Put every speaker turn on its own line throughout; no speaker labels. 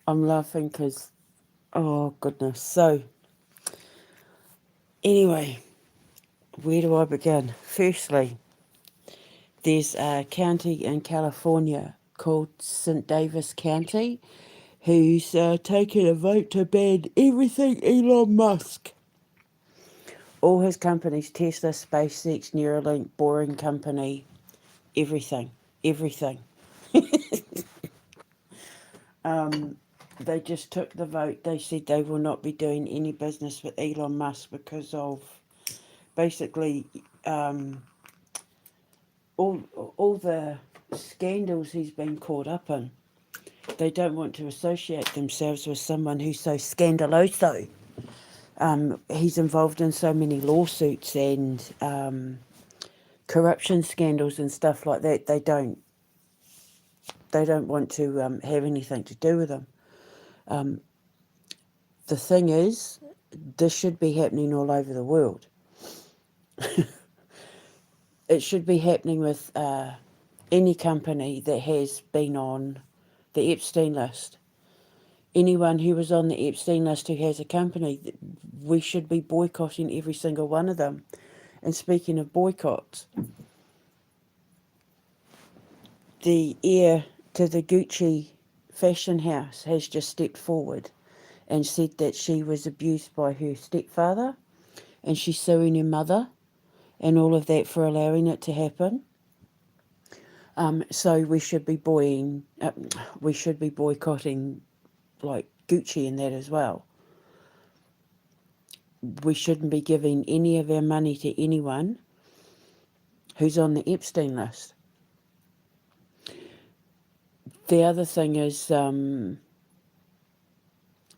I'm laughing because, oh goodness. So, anyway, where do I begin? Firstly, there's a county in California called St. Davis County who's taken a vote to ban everything Elon Musk. All his companies, Tesla, SpaceX, Neuralink, Boring Company, everything. Everything. They just took the vote. They said they will not be doing any business with Elon Musk because of basically all all the scandals he's been caught up in. They don't want to associate themselves with someone who's so scandaloso. He's involved in so many lawsuits and corruption scandals and stuff like that. They don't want to have anything to do with him. The thing is, this should be happening all over the world. It should be happening with any company that has been on the Epstein list. Anyone who was on the Epstein list who has a company, we should be boycotting every single one of them. And speaking of boycotts, the heir to the Gucci fashion house has just stepped forward and said that she was abused by her stepfather and she's suing her mother and all of that for allowing it to happen. So we should be boycotting like Gucci and that as well. We shouldn't be giving any of our money to anyone who's on the Epstein list. The other thing is a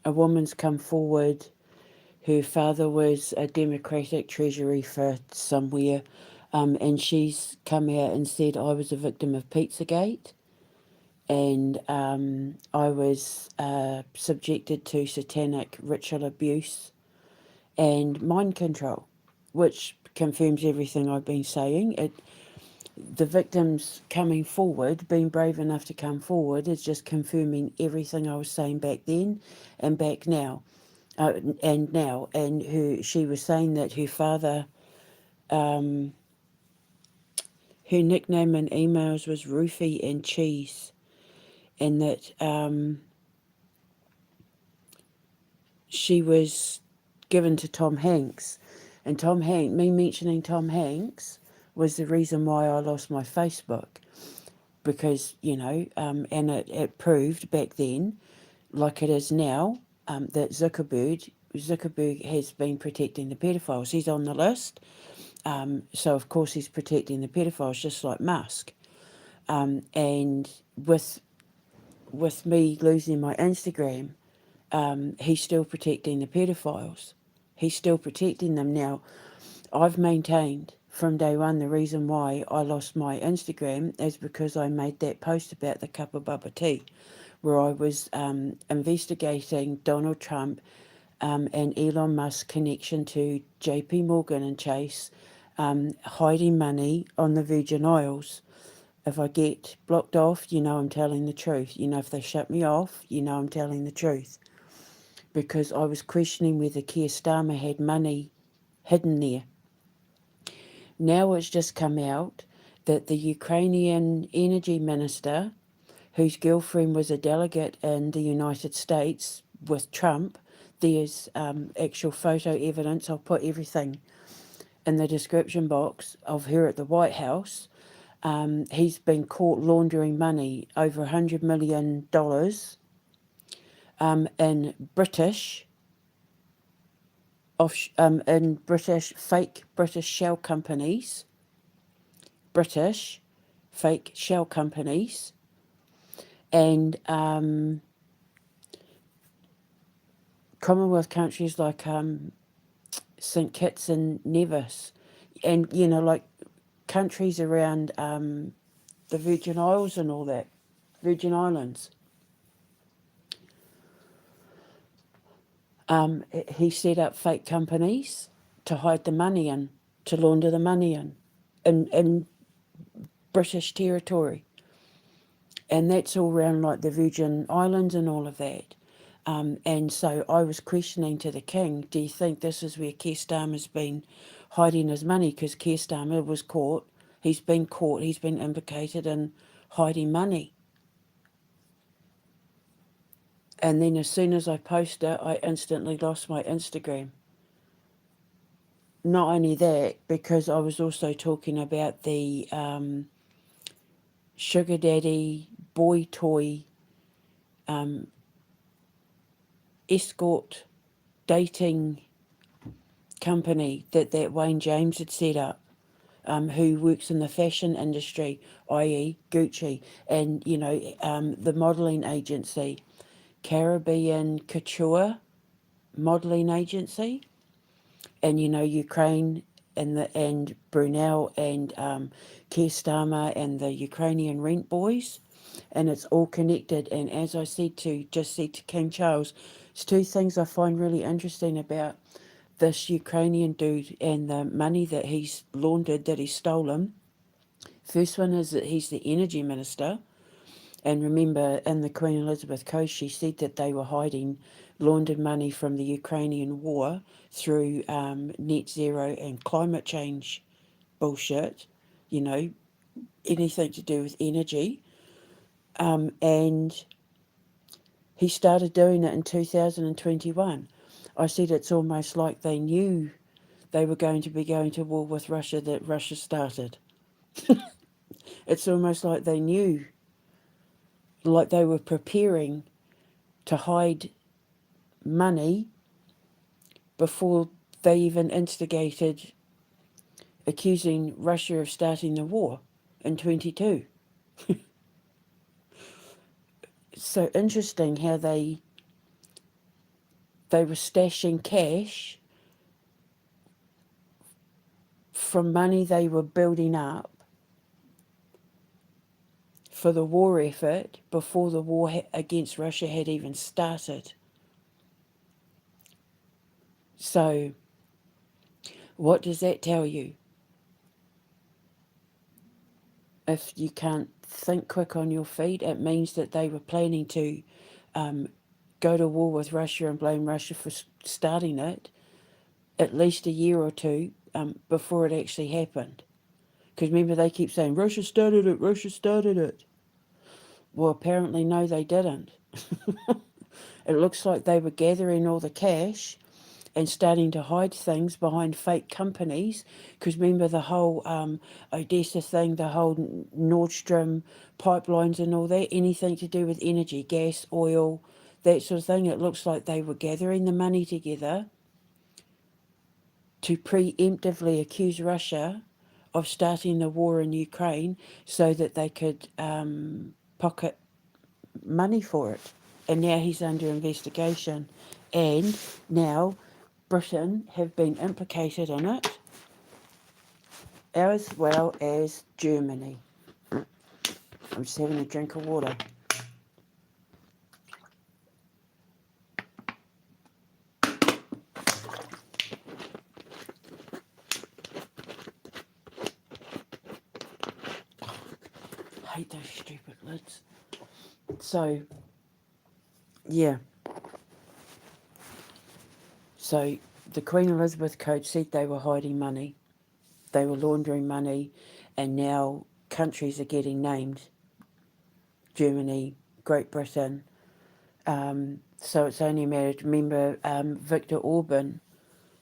woman's come forward. Her father was a Democratic treasury for somewhere, and she's come out and said, I was a victim of Pizzagate, and I was subjected to satanic ritual abuse and mind control, which confirms everything I've been saying. The victims coming forward, being brave enough to come forward, is just confirming everything I was saying back then and back now. She was saying that her father, her nickname in emails was Roofie and Cheese, and that she was given to Tom Hanks. And me mentioning Tom Hanks was the reason why I lost my Facebook. Because, and it proved back then, like it is now, that Zuckerberg has been protecting the pedophiles. He's on the list, so of course he's protecting the pedophiles, just like Musk. And with me losing my Instagram, he's still protecting the pedophiles. He's still protecting them. Now, I've maintained from day one the reason why I lost my Instagram is because I made that post about the cup of bubble tea, where I was investigating Donald Trump and Elon Musk's connection to JP Morgan and Chase, hiding money on the Virgin Isles. If I get blocked off, I'm telling the truth. If they shut me off, I'm telling the truth. Because I was questioning whether Keir Starmer had money hidden there. Now it's just come out that the Ukrainian energy minister, whose girlfriend was a delegate in the United States with Trump, there's actual photo evidence. I'll put everything in the description box of her at the White House. He's been caught laundering money, over $100 million, in fake British shell companies, and Commonwealth countries like St Kitts and Nevis, and like countries around the Virgin Isles and all that, Virgin Islands. He set up fake companies to hide the money in, to launder the money in British territory. And that's all around like the Virgin Islands and all of that. And so I was questioning to the king, do you think this is where Keir Starmer's been hiding his money? Because Keir Starmer was caught, he's been implicated in hiding money. And then as soon as I posted it, I instantly lost my Instagram. Not only that, because I was also talking about the sugar daddy, boy toy, escort dating company that Wayne James had set up, who works in the fashion industry, i.e. Gucci, and, the modelling agency, Caribbean Couture modelling agency, and, Ukraine and Brunel and Keir Starmer and the Ukrainian rent boys, and it's all connected. And as I said to King Charles, it's two things I find really interesting about this Ukrainian dude and the money that he's laundered, that he's stolen. First one is that he's the energy minister. And remember, in the Queen Elizabeth Code, she said that they were hiding laundered money from the Ukrainian war through net zero and climate change bullshit, anything to do with energy. And he started doing it in 2021. I said it's almost like they knew they were going to be going to war with Russia that Russia started. It's almost like they knew, like they were preparing to hide money before they even instigated accusing Russia of starting the war in 22. So interesting how they were stashing cash from money they were building up for the war effort before the war against Russia had even started. So what does that tell you? If you can't think quick on your feet, it means that they were planning to go to war with Russia and blame Russia for starting it at least a year or two before it actually happened. Because remember, they keep saying, Russia started it, Russia started it. Well, apparently, no, they didn't. It looks like they were gathering all the cash and starting to hide things behind fake companies. Because remember the whole Odessa thing, the whole Nord Stream pipelines and all that, anything to do with energy, gas, oil, that sort of thing. It looks like they were gathering the money together to preemptively accuse Russia of starting the war in Ukraine so that they could pocket money for it. And now he's under investigation. And now Britain have been implicated in it, as well as Germany. I'm just having a drink of water. I hate those stupid lids. So, yeah. So the Queen Elizabeth Code said they were hiding money. They were laundering money, and now countries are getting named. Germany, Great Britain. So it's only a matter to remember Viktor Orban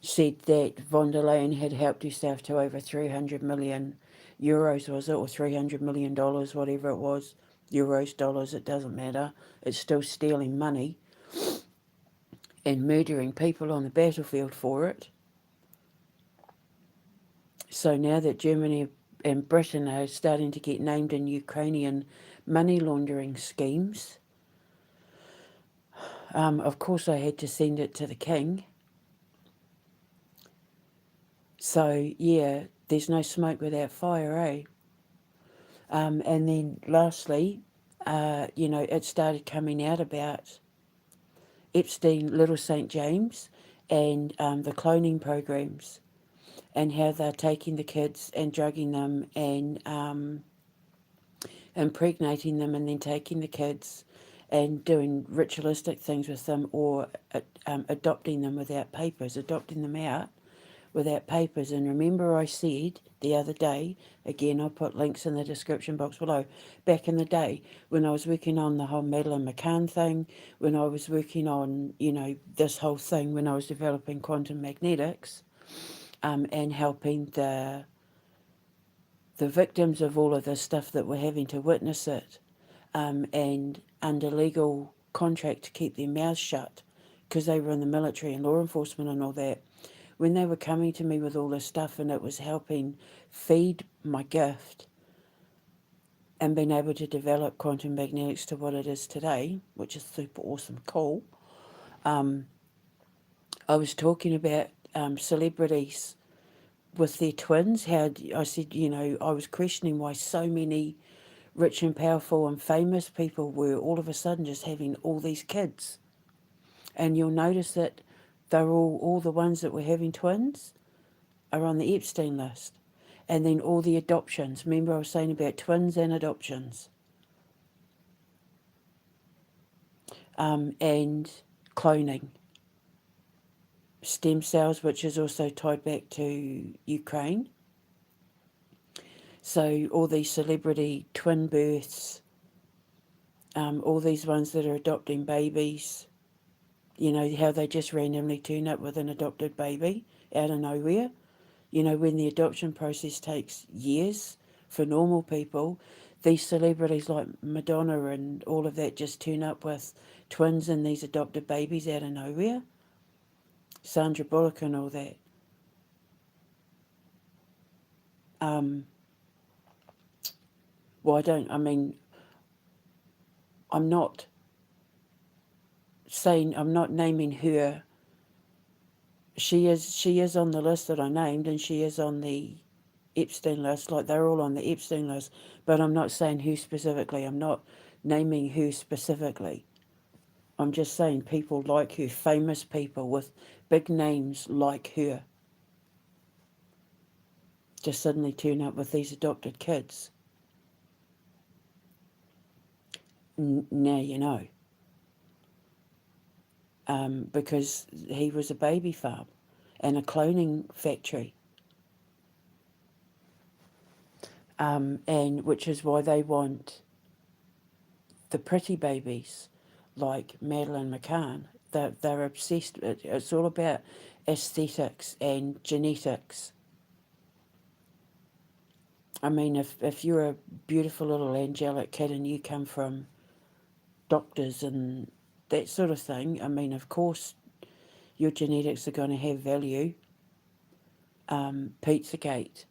said that von der Leyen had helped herself to over 300 million euros, was it, or $300 million, whatever it was. Euros, dollars, it doesn't matter. It's still stealing money and murdering people on the battlefield for it. So now that Germany and Britain are starting to get named in Ukrainian money laundering schemes, of course I had to send it to the king. So, yeah, there's no smoke without fire, eh? And then lastly, it started coming out about Epstein, Little St. James, and the cloning programs, and how they're taking the kids and drugging them and impregnating them and then taking the kids and doing ritualistic things with them, or adopting them without papers, adopting them out without papers. And remember, I said the other day, again, I'll put links in the description box below, back in the day when I was working on the whole Madeline McCann thing, when I was working on, this whole thing, when I was developing quantum magnetics, and helping the victims of all of this stuff that were having to witness it, and under legal contract to keep their mouths shut because they were in the military and law enforcement and all that. When they were coming to me with all this stuff and it was helping feed my gift and being able to develop quantum magnetics to what it is today, which is super awesome cool, I was talking about celebrities with their twins. How I said, I was questioning why so many rich and powerful and famous people were all of a sudden just having all these kids. And you'll notice that they're all the ones that were having twins are on the Epstein list. And then all the adoptions. Remember I was saying about twins and adoptions. And cloning. Stem cells, which is also tied back to Ukraine. So all these celebrity twin births, all these ones that are adopting babies, how they just randomly turn up with an adopted baby out of nowhere. When the adoption process takes years for normal people, these celebrities like Madonna and all of that just turn up with twins and these adopted babies out of nowhere. Sandra Bullock and all that. I'm not I'm not naming her. She is on the list that I named, and she is on the Epstein list, like they're all on the Epstein list, but I'm not saying who specifically. I'm not naming who specifically. I'm just saying people like her, famous people with big names like her, just suddenly turn up with these adopted kids. Now you know. Because he was a baby farm and a cloning factory. And which is why they want the pretty babies like Madeline McCann. They're obsessed. It's all about aesthetics and genetics. I mean, if you're a beautiful little angelic kid and you come from doctors and that sort of thing, I mean, of course, your genetics are going to have value. Pizzagate,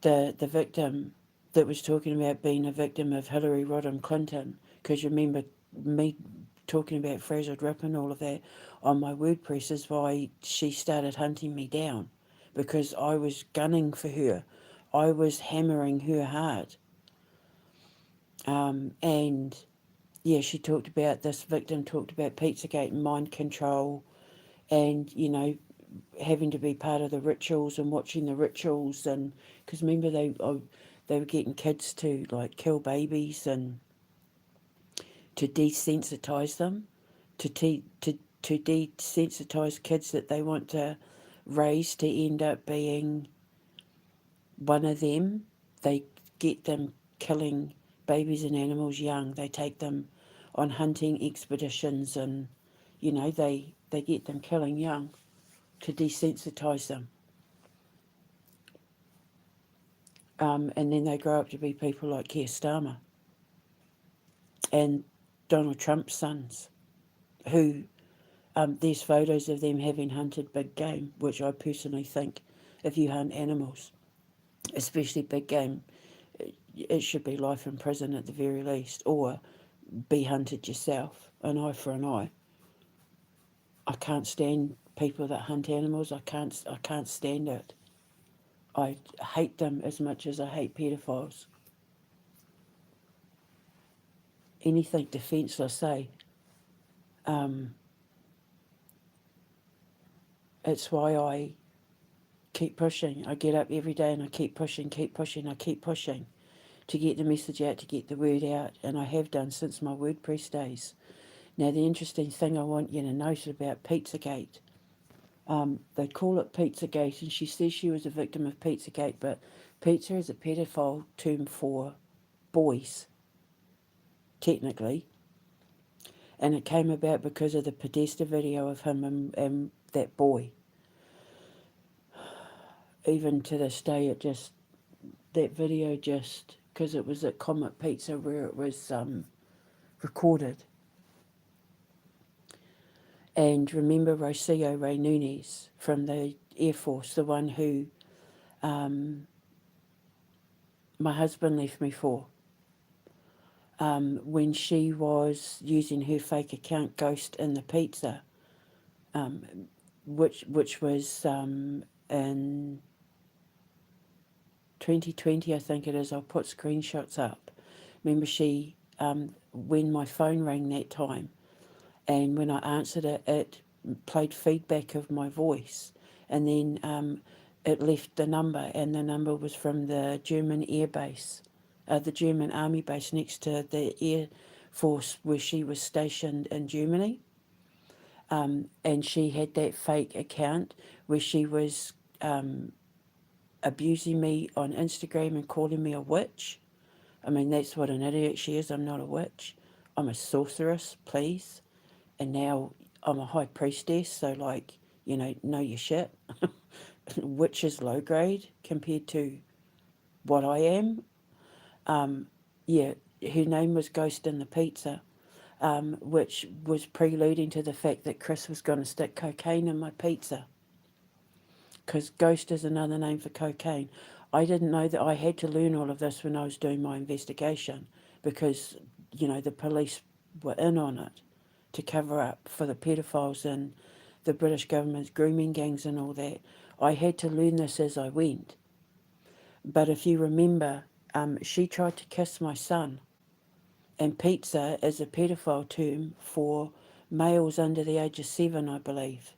the victim that was talking about being a victim of Hillary Rodham Clinton, because you remember me talking about frazzled rip and all of that on my WordPress is why she started hunting me down, because I was gunning for her. I was hammering her hard. And yeah, this victim talked about Pizzagate and mind control and, having to be part of the rituals and watching the rituals. And because remember they were getting kids to like kill babies and to desensitize them, to desensitize kids that they want to raise to end up being one of them. They get them killing babies and animals young. They take them on hunting expeditions and, they get them killing young to desensitize them. And then they grow up to be people like Keir Starmer and Donald Trump's sons, who there's photos of them having hunted big game, which I personally think if you hunt animals, especially big game, it should be life in prison at the very least, or be hunted yourself, an eye for an eye. I can't stand people that hunt animals. I can't stand it. I hate them as much as I hate pedophiles. Anything defenceless, eh? It's why I keep pushing. I get up every day and I keep pushing, I keep pushing. to get the message out, to get the word out, and I have done since my WordPress days. Now, the interesting thing I want you to note about Pizzagate, they call it Pizzagate, and she says she was a victim of Pizzagate, but pizza is a pedophile term for boys, technically, and it came about because of the Podesta video of him and that boy. Even to this day, that video because it was at Comet Pizza where it was recorded. And remember Rocio Ray Nunes from the Air Force, the one who my husband left me for, when she was using her fake account Ghost in the Pizza, which was in 2020, I think it is. I'll put screenshots up. Remember when my phone rang that time, and when I answered it, it played feedback of my voice, and then it left the number, and the number was from the German air base, the German army base next to the Air Force where she was stationed in Germany. And she had that fake account where she was abusing me on Instagram and calling me a witch. I mean, that's what an idiot she is. I'm not a witch. I'm a sorceress, please. And now I'm a high priestess, so know your shit. Witch is low grade compared to what I am. Yeah, her name was Ghost in the Pizza, which was preluding to the fact that Chris was going to stick cocaine in my pizza. Because Ghost is another name for cocaine. I didn't know that I had to learn all of this when I was doing my investigation because, the police were in on it to cover up for the pedophiles and the British government's grooming gangs and all that. I had to learn this as I went. But if you remember, she tried to kiss my son. And pizza is a pedophile term for males under the age of 7, I believe.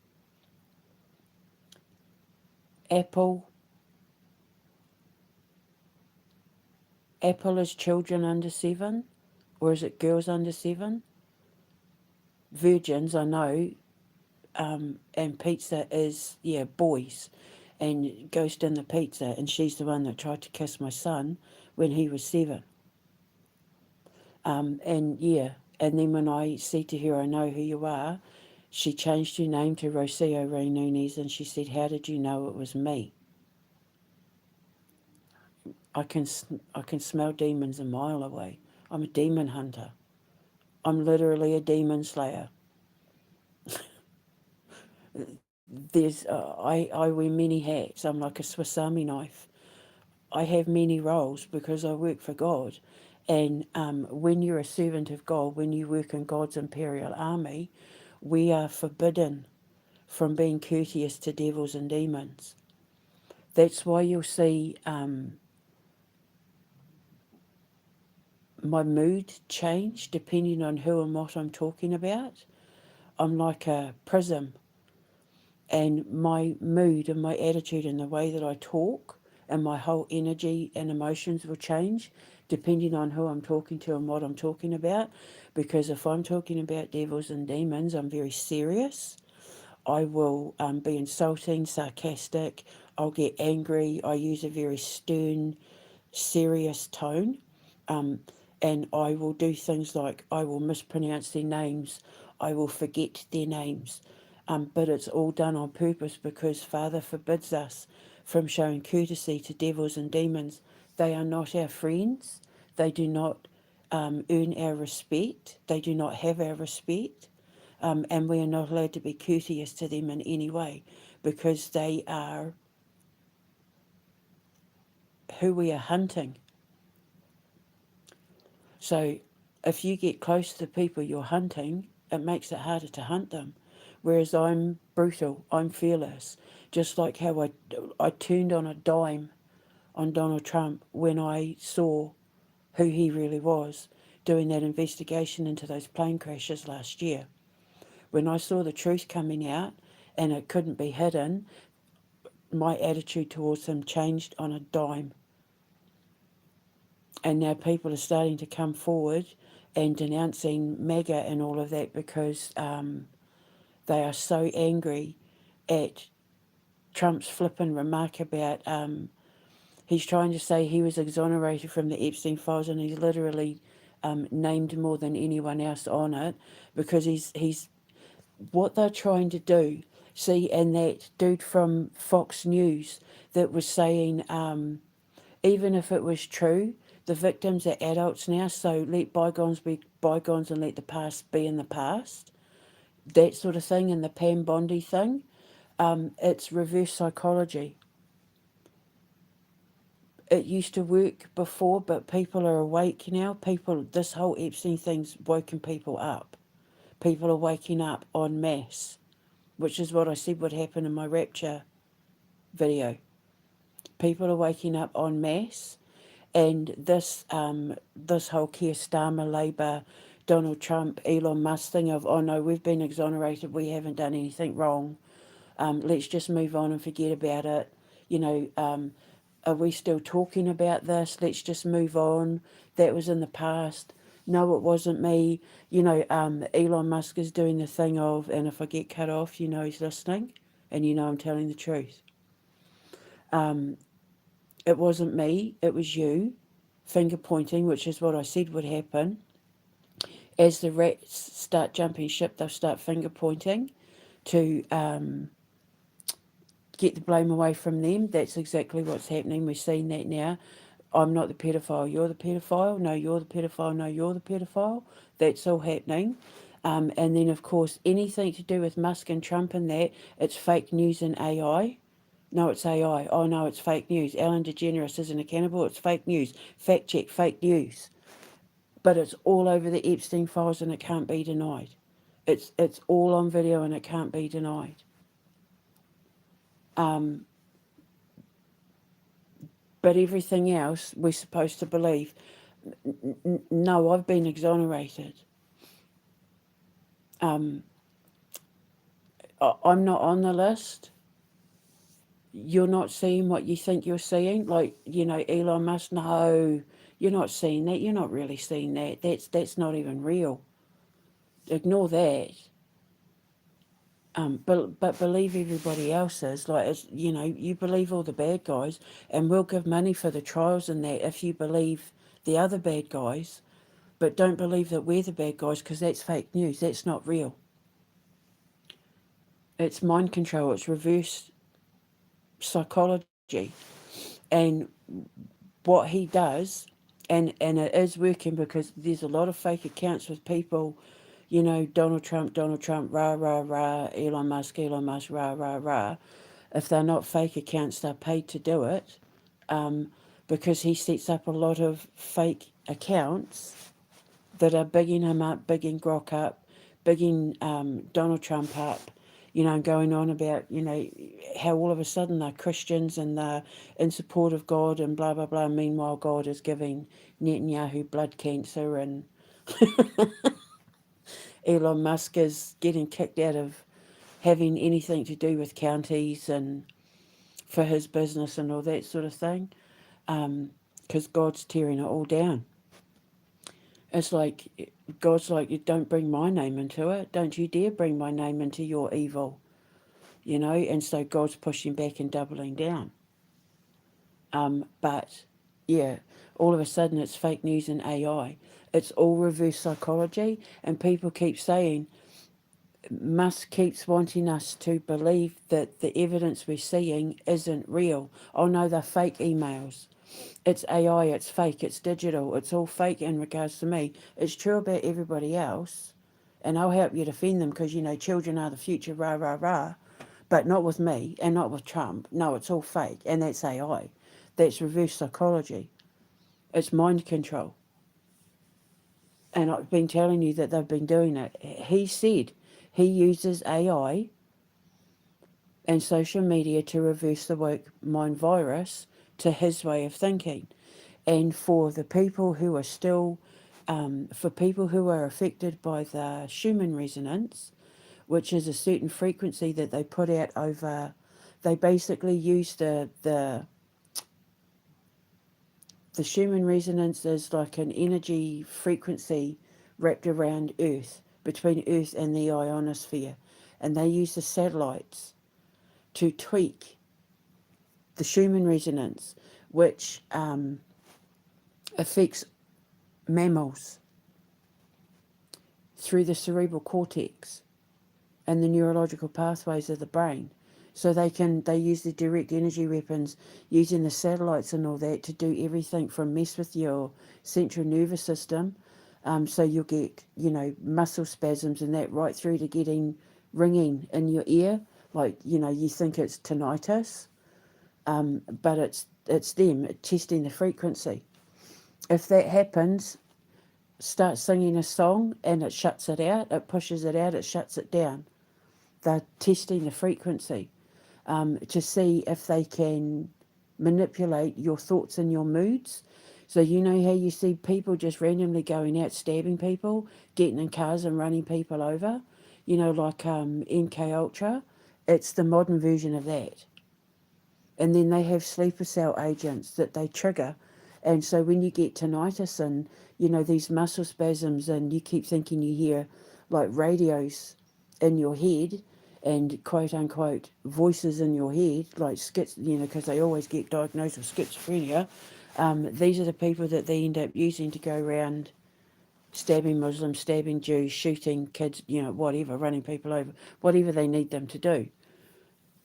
Apple is children under 7, or is it girls under 7? Virgins, I know, and pizza is, boys, and Ghost in the Pizza, and she's the one that tried to kiss my son when he was 7. And then when I said to her, I know who you are, she changed her name to Rocio Ray Nunes, and she said, how did you know it was me? I can smell demons a mile away. I'm a demon hunter. I'm literally a demon slayer. I wear many hats. I'm like a Swiss Army knife. I have many roles because I work for God. And when you're a servant of God, when you work in God's imperial army, we are forbidden from being courteous to devils and demons. That's why you'll see my mood change depending on who and what I'm talking about. I'm like a prism, and my mood and my attitude and the way that I talk and my whole energy and emotions will change depending on who I'm talking to and what I'm talking about. Because if I'm talking about devils and demons, I'm very serious. I will be insulting, sarcastic. I'll get angry. I use a very stern, serious tone. And I will do things like I will mispronounce their names. I will forget their names. But it's all done on purpose because Father forbids us from showing courtesy to devils and demons. They are not our friends. They do not earn our respect. They do not have our respect. And we are not allowed to be courteous to them in any way because they are who we are hunting. So if you get close to the people you're hunting, it makes it harder to hunt them. Whereas I'm brutal, I'm fearless. Just like how I turned on a dime on Donald Trump when I saw who he really was doing that investigation into those plane crashes last year. When I saw the truth coming out and it couldn't be hidden, my attitude towards him changed on a dime. And now people are starting to come forward and denouncing MAGA and all of that because they are so angry at Trump's flippin' remark about he's trying to say he was exonerated from the Epstein files, and he's literally named more than anyone else on it because he's what they're trying to do. See, and that dude from Fox News that was saying, even if it was true, the victims are adults now, so let bygones be bygones and let the past be in the past. That sort of thing, and the Pam Bondi thing. It's reverse psychology. It used to work before, but people are awake now. This whole Epstein thing's woken people up. People are waking up en masse, which is what I said would happen in my rapture video. People are waking up en masse, and this whole Keir Starmer, Labour, Donald Trump, Elon Musk thing of, oh no, we've been exonerated, we haven't done anything wrong. Let's just move on and forget about it. You know, are we still talking about this? Let's just move on. That was in the past. No, it wasn't me. You know, Elon Musk is doing the thing of, and if I get cut off, you know he's listening, and you know I'm telling the truth. It wasn't me, it was you. Finger pointing, which is what I said would happen. As the rats start jumping ship, they'll start finger pointing to get the blame away from them. That's exactly what's happening. We're seeing that now. I'm not the pedophile, you're the pedophile. No, you're the pedophile. No, you're the pedophile. That's all happening. And then, of course, anything to do with Musk and Trump and that, it's fake news and AI. No, it's AI. Oh, no, it's fake news. Ellen DeGeneres isn't a cannibal. It's fake news. Fact check, fake news. But it's all over the Epstein files and it can't be denied. It's all on video and it can't be denied. But everything else we're supposed to believe. No, I've been exonerated. I'm not on the list. You're not seeing what you think you're seeing. Like, you know, Elon Musk, no, you're not seeing that. You're not really seeing that. That's not even real. Ignore that. But believe everybody else's. Like, it's, you know, you believe all the bad guys, and we'll give money for the trials and that if you believe the other bad guys, but don't believe that we're the bad guys because that's fake news. That's not real. It's mind control. It's reverse psychology, and what he does, and it is working because there's a lot of fake accounts with people, you know, Donald Trump, rah rah rah, Elon Musk, rah rah rah. If they're not fake accounts, they're paid to do it, because he sets up a lot of fake accounts that are bigging him up, bigging Grok up, bigging Donald Trump up, you know, going on about, you know, how all of a sudden they're Christians and they're in support of God and blah, blah, blah. Meanwhile, God is giving Netanyahu blood cancer and Elon Musk is getting kicked out of having anything to do with counties and for his business and all that sort of thing, because God's tearing it all down. It's like God's like, you don't bring my name into it. Don't you dare bring my name into your evil, you know. And so God's pushing back and doubling down. But yeah, all of a sudden it's fake news and AI. It's all reverse psychology, and people keep saying, Musk keeps wanting us to believe that the evidence we're seeing isn't real. Oh no, they're fake emails. It's AI, it's fake, it's digital, it's all fake in regards to me. It's true about everybody else, and I'll help you defend them because, you know, children are the future, rah, rah, rah. But not with me and not with Trump. No, it's all fake, and that's AI. That's reverse psychology. It's mind control. And I've been telling you that they've been doing it. He said he uses AI and social media to reverse the woke mind virus to his way of thinking. And for the people who are still, for people who are affected by the Schumann resonance, which is a certain frequency that they put out over, they basically use the The Schumann resonance is like an energy frequency wrapped around Earth, between Earth and the ionosphere. And they use the satellites to tweak the Schumann resonance, which affects mammals through the cerebral cortex and the neurological pathways of the brain. So they use the direct energy weapons using the satellites and all that to do everything from mess with your central nervous system. So you'll get, muscle spasms and that, right through to getting ringing in your ear. Like, you think it's tinnitus, but it's them testing the frequency. If that happens, start singing a song and it shuts it out, it pushes it out, it shuts it down. They're testing the frequency to see if they can manipulate your thoughts and your moods. So you know how you see people just randomly going out stabbing people, getting in cars and running people over, like MK Ultra. It's the modern version of that. And then they have sleeper cell agents that they trigger. And so when you get tinnitus and, these muscle spasms and you keep thinking you hear like radios in your head and quote unquote voices in your head, like because they always get diagnosed with schizophrenia, these are the people that they end up using to go around stabbing Muslims, stabbing Jews, shooting kids, whatever, running people over, whatever they need them to do.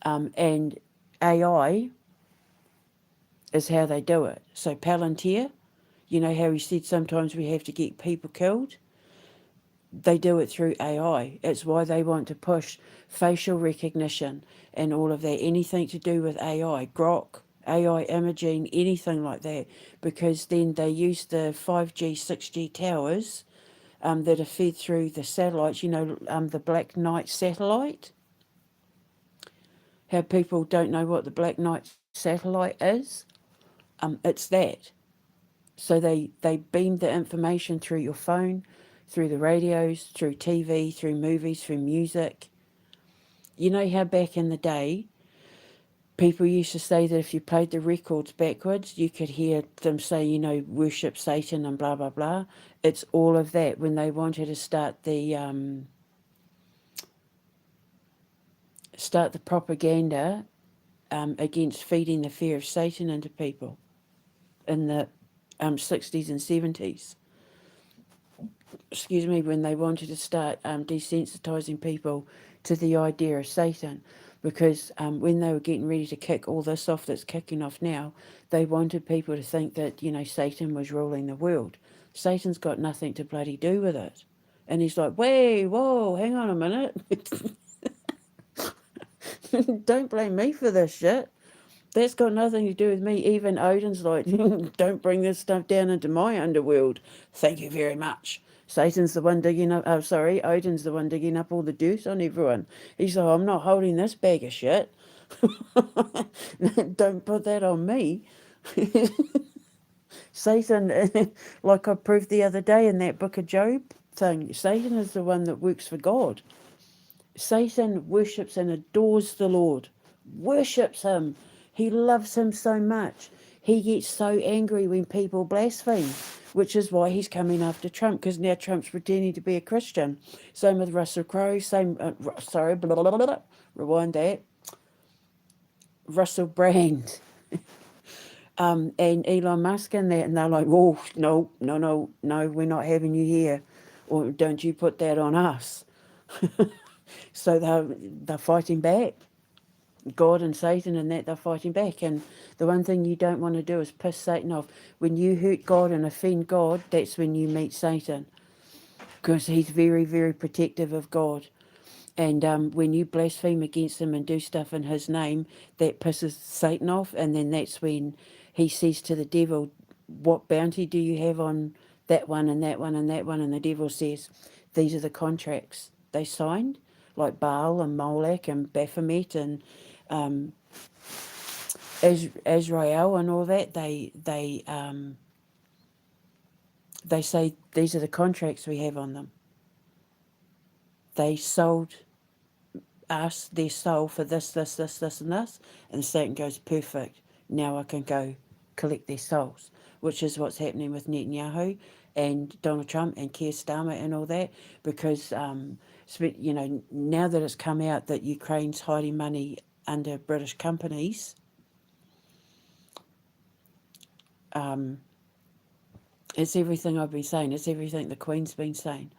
And AI is how they do it. So Palantir, how he said sometimes we have to get people killed? They do it through AI. It's why they want to push facial recognition and all of that, anything to do with AI, Grok, AI imaging, anything like that, because then they use the 5G, 6G towers that are fed through the satellites, the Black Knight satellite. How people don't know what the Black Knight satellite is. It's that. So they beam the information through your phone, through the radios, through TV, through movies, through music. You know how back in the day, people used to say that if you played the records backwards, you could hear them say, worship Satan and blah, blah, blah. It's all of that when they wanted to start the propaganda against feeding the fear of Satan into people in the 60s and 70s. Excuse me, when they wanted to start desensitising people to the idea of Satan, because when they were getting ready to kick all this off that's kicking off now, they wanted people to think that, Satan was ruling the world. Satan's got nothing to bloody do with it. And he's like, whoa, hang on a minute. Don't blame me for this shit. That's got nothing to do with me. Even Odin's like, don't bring this stuff down into my underworld. Thank you very much. Satan's the one digging up, Odin's the one digging up all the dirt on everyone. He's like, I'm not holding this bag of shit. Don't put that on me. Satan, like I proved the other day in that book of Job thing, Satan is the one that works for God. Satan worships and adores the Lord, worships him. He loves him so much. He gets so angry when people blaspheme, which is why he's coming after Trump, because now Trump's pretending to be a Christian. Same with Russell Crowe, rewind that. Russell Brand. And Elon Musk and that, and they're like, oh, no, we're not having you here. Or don't you put that on us. So they're fighting back. God and Satan and that, they're fighting back. And the one thing you don't want to do is piss Satan off. When you hurt God and offend God, that's when you meet Satan. Because he's very, very protective of God. And when you blaspheme against him and do stuff in his name, that pisses Satan off. And then that's when he says to the devil, what bounty do you have on that one and that one and that one? And the devil says, these are the contracts they signed, like Baal and Molech and Baphomet and Israel and all that. They say these are the contracts we have on them. They sold us their soul for this, and this. And Satan goes, perfect. Now I can go collect their souls. which is what's happening with Netanyahu and Donald Trump and Keir Starmer and all that, because now that it's come out that Ukraine's hiding money under British companies, it's everything I've been saying. It's everything the Queen's been saying.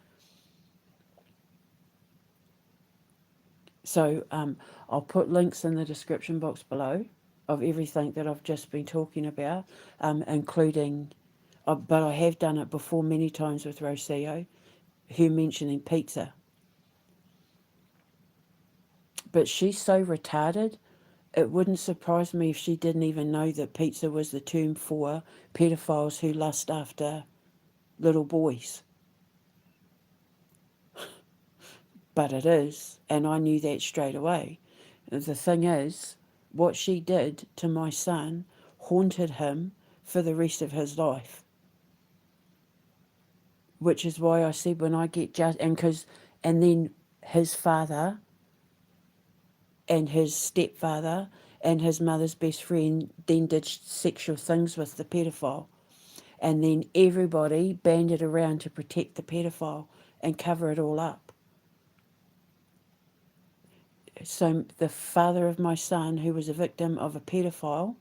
So I'll put links in the description box below of everything that I've just been talking about, including, but I have done it before many times with Rocio, her mentioning pizza. But she's so retarded, it wouldn't surprise me if she didn't even know that pizza was the term for pedophiles who lust after little boys. But it is, and I knew that straight away. The thing is, what she did to my son haunted him for the rest of his life. Which is why I said when I get and then his father and his stepfather and his mother's best friend then did sexual things with the pedophile. And then everybody banded around to protect the pedophile and cover it all up. So the father of my son, who was a victim of a pedophile,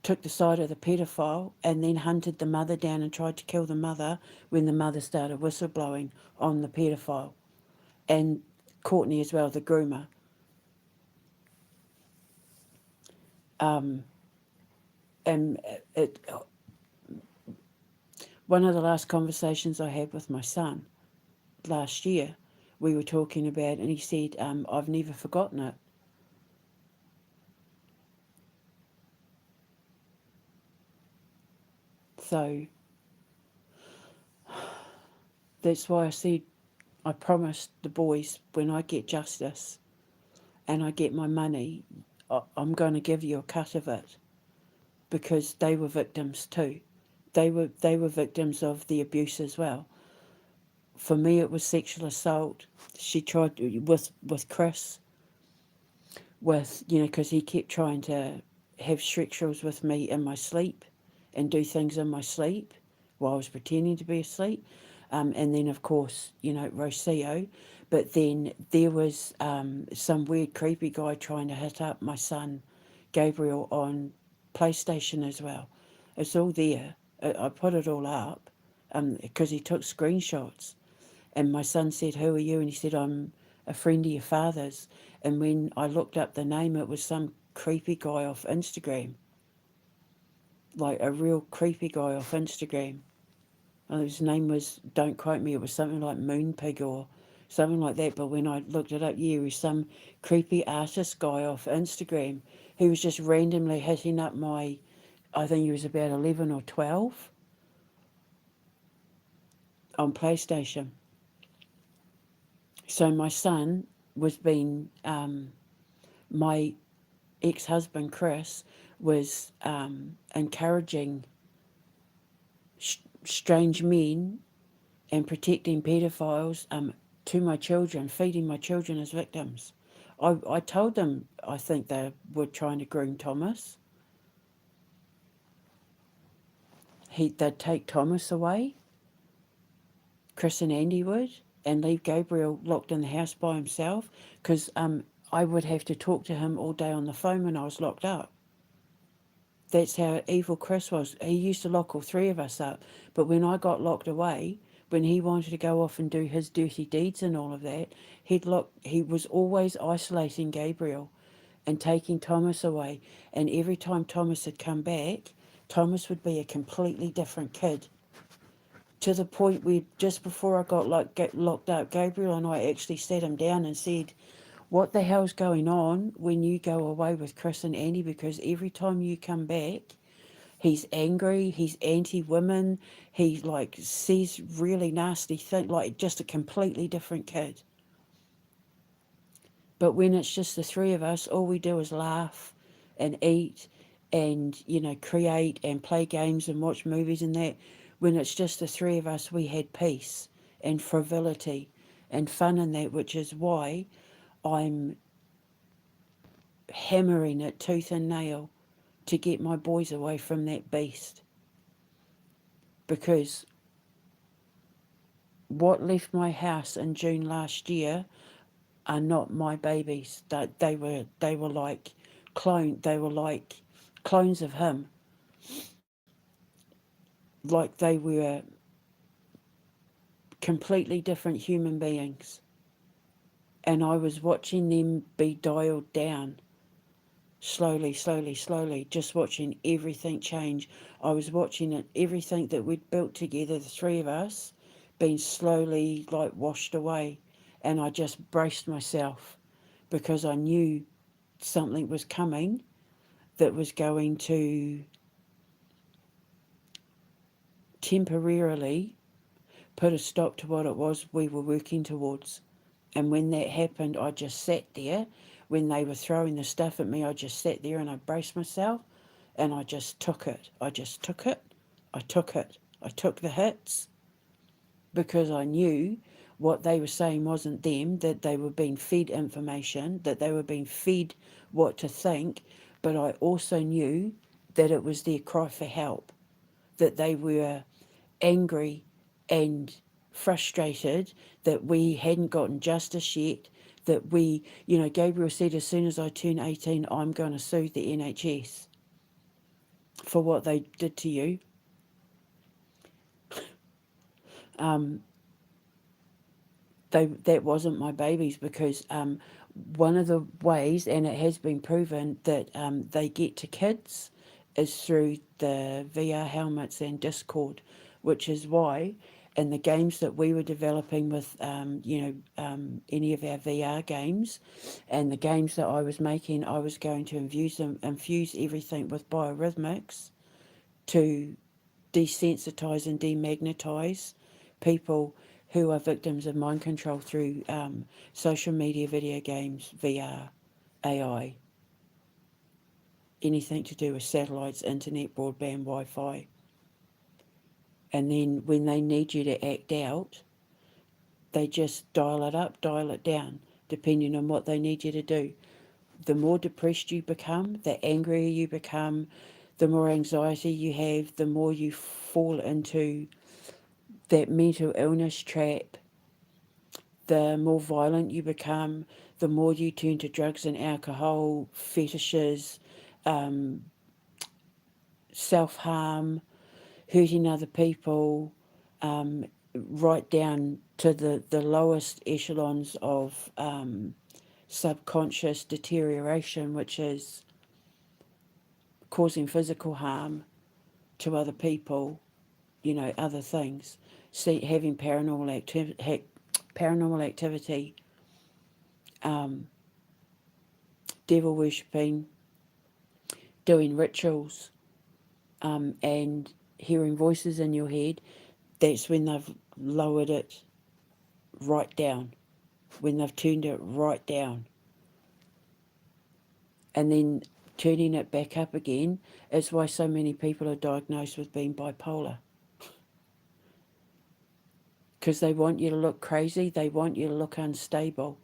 took the side of the pedophile and then hunted the mother down and tried to kill the mother when the mother started whistleblowing on the pedophile. And Courtney as well, the groomer. And one of the last conversations I had with my son last year, we were talking about, and he said, I've never forgotten it. So that's why I said I promised the boys when I get justice and I get my money, I'm going to give you a cut of it, because they were victims too. They were victims of the abuse as well. For me, it was sexual assault. She tried with Chris, because he kept trying to have sexuals with me in my sleep and do things in my sleep while I was pretending to be asleep. And then, of course, Rocio. But then there was some weird, creepy guy trying to hit up my son, Gabriel, on PlayStation as well. It's all there. I put it all up because he took screenshots. And my son said, "Who are you?" And he said, "I'm a friend of your father's." And when I looked up the name, it was some creepy guy off Instagram. Like a real creepy guy off Instagram. And his name was, don't quote me, it was something like Moonpig or something like that. But when I looked it up, he was some creepy artist guy off Instagram who was just randomly hitting up I think he was about 11 or 12 on PlayStation. So my son was being, my ex-husband Chris was encouraging strange men and protecting pedophiles to my children, feeding my children as victims. I told them I think they were trying to groom Thomas. They'd take Thomas away, Chris and Andy would, and leave Gabriel locked in the house by himself, because I would have to talk to him all day on the phone when I was locked up. That's how evil Chris was. He used to lock all three of us up. But when I got locked away, when he wanted to go off and do his dirty deeds and all of that, he was always isolating Gabriel and taking Thomas away. And every time Thomas had come back, Thomas would be a completely different kid. To the point where just before I got locked up, Gabriel and I actually sat him down and said, "What the hell's going on when you go away with Chris and Andy? Because every time you come back, he's angry, he's anti-women, he says really nasty things, like just a completely different kid." But when it's just the three of us, all we do is laugh and eat and, create and play games and watch movies and that. When it's just the three of us, we had peace and frivolity and fun in that, which is why I'm hammering it tooth and nail to get my boys away from that beast. Because what left my house in June last year are not my babies. They were like they were like clones of him. Like they were completely different human beings. And I was watching them be dialed down slowly, slowly, slowly, just watching everything change. I was watching it, everything that we'd built together, the three of us, being slowly like washed away. And I just braced myself because I knew something was coming that was going to temporarily put a stop to what it was we were working towards. And when that happened, I just sat there. When they were throwing the stuff at me, I just sat there and I braced myself and I just took it. I just took it. I took it. I took the hits because I knew what they were saying wasn't them, that they were being fed information, that they were being fed what to think, but I also knew that it was their cry for help, that they were angry and frustrated that we hadn't gotten justice yet, that Gabriel said, as soon as I turn 18, I'm going to sue the NHS for what they did to you. Um, that wasn't my babies because one of the ways, and it has been proven, that they get to kids is through the VR helmets and Discord, which is why in the games that we were developing with, any of our VR games and the games that I was making, I was going to infuse everything with biorhythmics to desensitize and demagnetize people who are victims of mind control through social media, video games, VR, AI, anything to do with satellites, internet, broadband, Wi-Fi. And then when they need you to act out, they just dial it up, dial it down, depending on what they need you to do. The more depressed you become, the angrier you become, the more anxiety you have, the more you fall into that mental illness trap, the more violent you become, the more you turn to drugs and alcohol, fetishes, um, self-harm, hurting other people, right down to the lowest echelons of subconscious deterioration, which is causing physical harm to other people, other things. Having paranormal activity, devil worshipping, doing rituals, and hearing voices in your head. That's when they've lowered it right down, when they've turned it right down. And then turning it back up again is why so many people are diagnosed with being bipolar. Because they want you to look crazy, they want you to look unstable.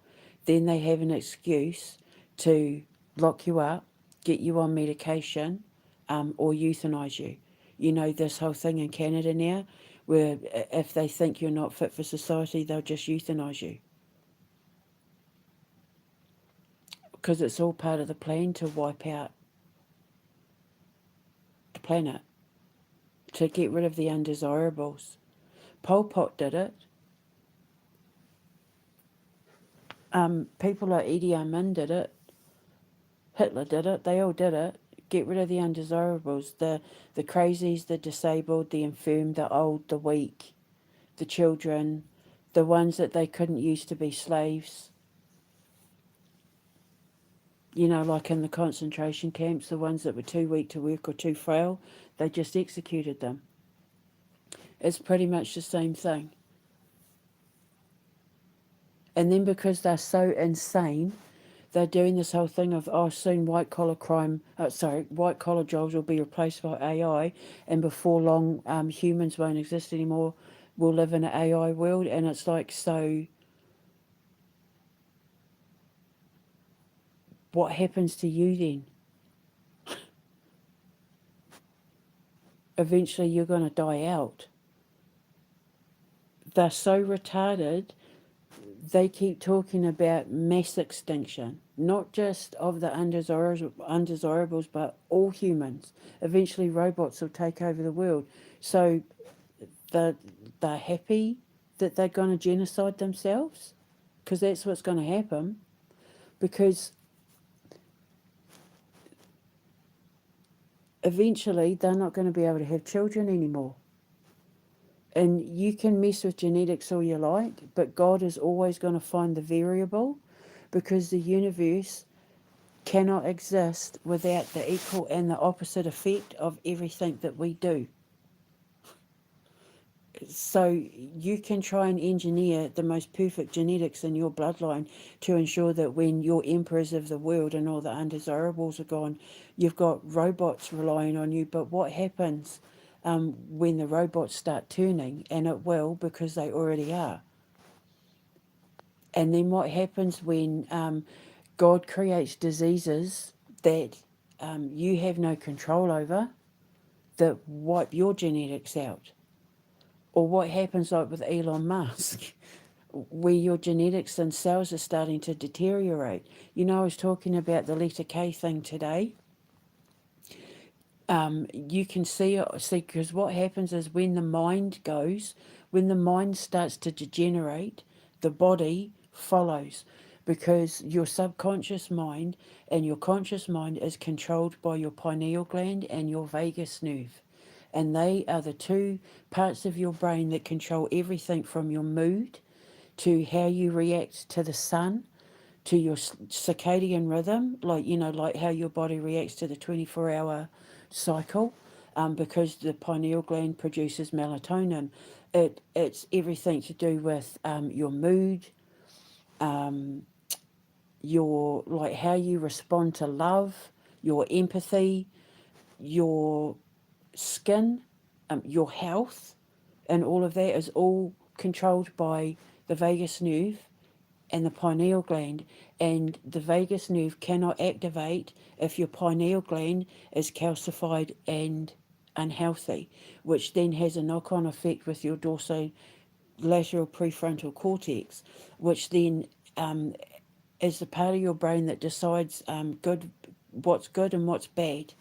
Then they have an excuse to lock you up, get you on medication, or euthanize you. This whole thing in Canada now, where if they think you're not fit for society, they'll just euthanize you. Because it's all part of the plan to wipe out the planet, to get rid of the undesirables. Pol Pot did it. People like Idi Amin did it. Hitler did it. They all did it. Get rid of the undesirables, the crazies, the disabled, the infirm, the old, the weak, the children, the ones that they couldn't use to be slaves. Like in the concentration camps, the ones that were too weak to work or too frail, they just executed them. It's pretty much the same thing. And then because they're so insane, they're doing this whole thing of, soon white collar jobs will be replaced by AI, and before long, humans won't exist anymore. We'll live in an AI world, and it's like, so what happens to you then? eventually you're going to die out. They're so retarded, they keep talking about mass extinction, not just of the undesirables, but all humans. Eventually, robots will take over the world. So they're, they're happy that they're going to genocide themselves, because that's what's going to happen. Because eventually, they're not going to be able to have children anymore. And you can mess with genetics all you like, but God is always going to find the variable, because the universe cannot exist without the equal and the opposite effect of everything that we do. So you can try and engineer the most perfect genetics in your bloodline to ensure that when your emperors of the world and all the undesirables are gone, you've got robots relying on you. But what happens when the robots start turning? And it will, because they already are. And then what happens when God creates diseases that you have no control over, that wipe your genetics out? Or what happens like with Elon Musk, where your genetics and cells are starting to deteriorate? You know, I was talking about the letter K thing today. You can see, because what happens is when the mind goes, when the mind starts to degenerate, the body follows, because your subconscious mind and your conscious mind is controlled by your pineal gland and your vagus nerve. And they are the two parts of your brain that control everything from your mood to how you react to the sun, to your circadian rhythm, like, you know, like how your body reacts to the 24-hour cycle, because the pineal gland produces melatonin. It's everything to do with your mood, your, like, how you respond to love, your empathy, your skin, your health, and all of that is all controlled by the vagus nerve and the pineal gland. And the vagus nerve cannot activate if your pineal gland is calcified and unhealthy, which then has a knock-on effect with your dorsolateral prefrontal cortex, which then is the part of your brain that decides what's good and what's bad,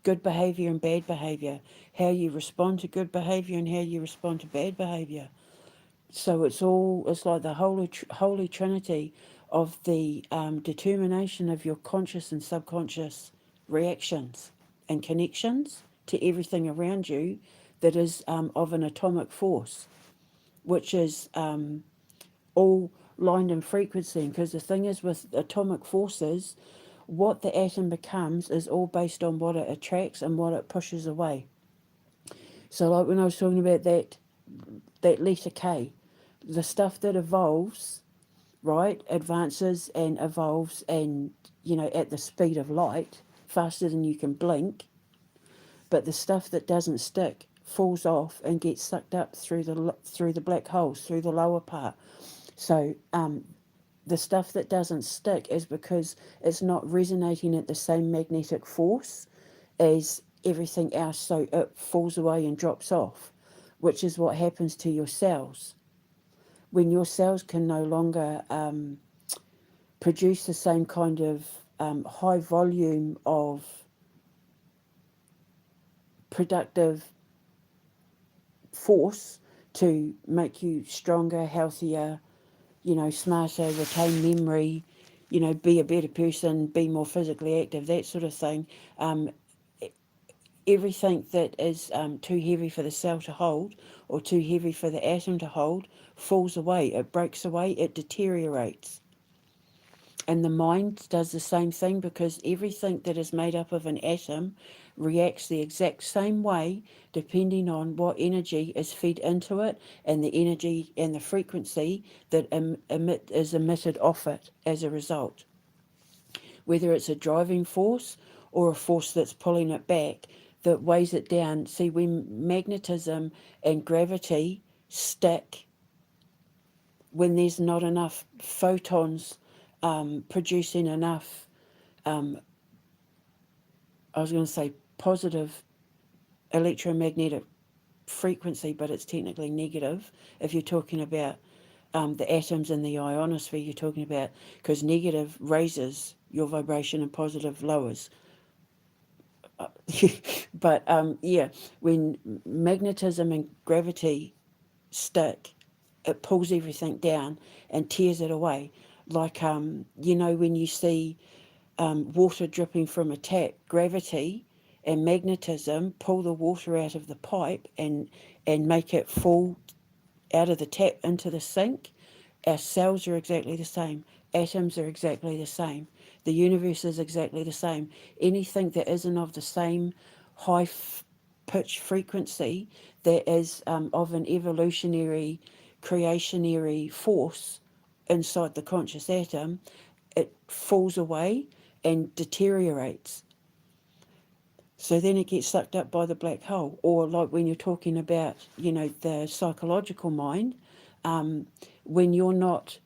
good behaviour and bad behaviour, how you respond to good behaviour and how you respond to bad behaviour. So it's like the holy trinity of the determination of your conscious and subconscious reactions and connections to everything around you, that is of an atomic force, which is all lined in frequency. Because the thing is, with atomic forces, what the atom becomes is all based on what it attracts and what it pushes away. So like when I was talking about that letter K, the stuff that evolves, right, advances and evolves, and, you know, at the speed of light, faster than you can blink. But the stuff that doesn't stick falls off and gets sucked up through the black holes, through the lower part. So the stuff that doesn't stick is because it's not resonating at the same magnetic force as everything else, so it falls away and drops off, which is what happens to your cells. When your cells can no longer produce the same kind of high volume of productive force to make you stronger, healthier, you know, smarter, retain memory, you know, be a better person, be more physically active, that sort of thing. Everything that is too heavy for the cell to hold, or too heavy for the atom to hold, falls away, it breaks away, it deteriorates. And the mind does the same thing, because everything that is made up of an atom reacts the exact same way depending on what energy is fed into it, and the energy and the frequency that is emitted off it as a result. Whether it's a driving force or a force that's pulling it back, that weighs it down. See, when magnetism and gravity stick, when there's not enough photons producing enough, I was going to say positive electromagnetic frequency, but it's technically negative. If you're talking about the atoms in the ionosphere, you're talking about, because negative raises your vibration and positive lowers. But yeah, when magnetism and gravity stick, it pulls everything down and tears it away. Like, when you see water dripping from a tap, gravity and magnetism pull the water out of the pipe and make it fall out of the tap into the sink. Our cells are exactly the same. Atoms are exactly the same. The universe is exactly the same. Anything that isn't of the same high pitch frequency that is of an evolutionary, creationary force inside the conscious atom, it falls away and deteriorates. So then it gets sucked up by the black hole. Or like when you're talking about, the psychological mind, when you're not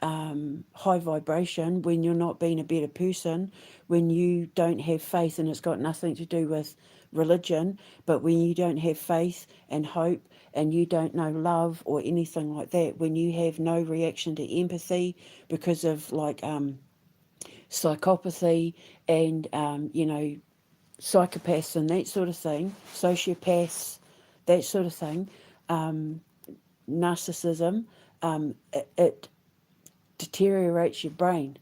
high vibration, when you're not being a better person, when you don't have faith, and it's got nothing to do with religion, but when you don't have faith and hope and you don't know love or anything like that, when you have no reaction to empathy because of like psychopathy and, psychopaths and that sort of thing, sociopaths, that sort of thing, narcissism, it deteriorates your brain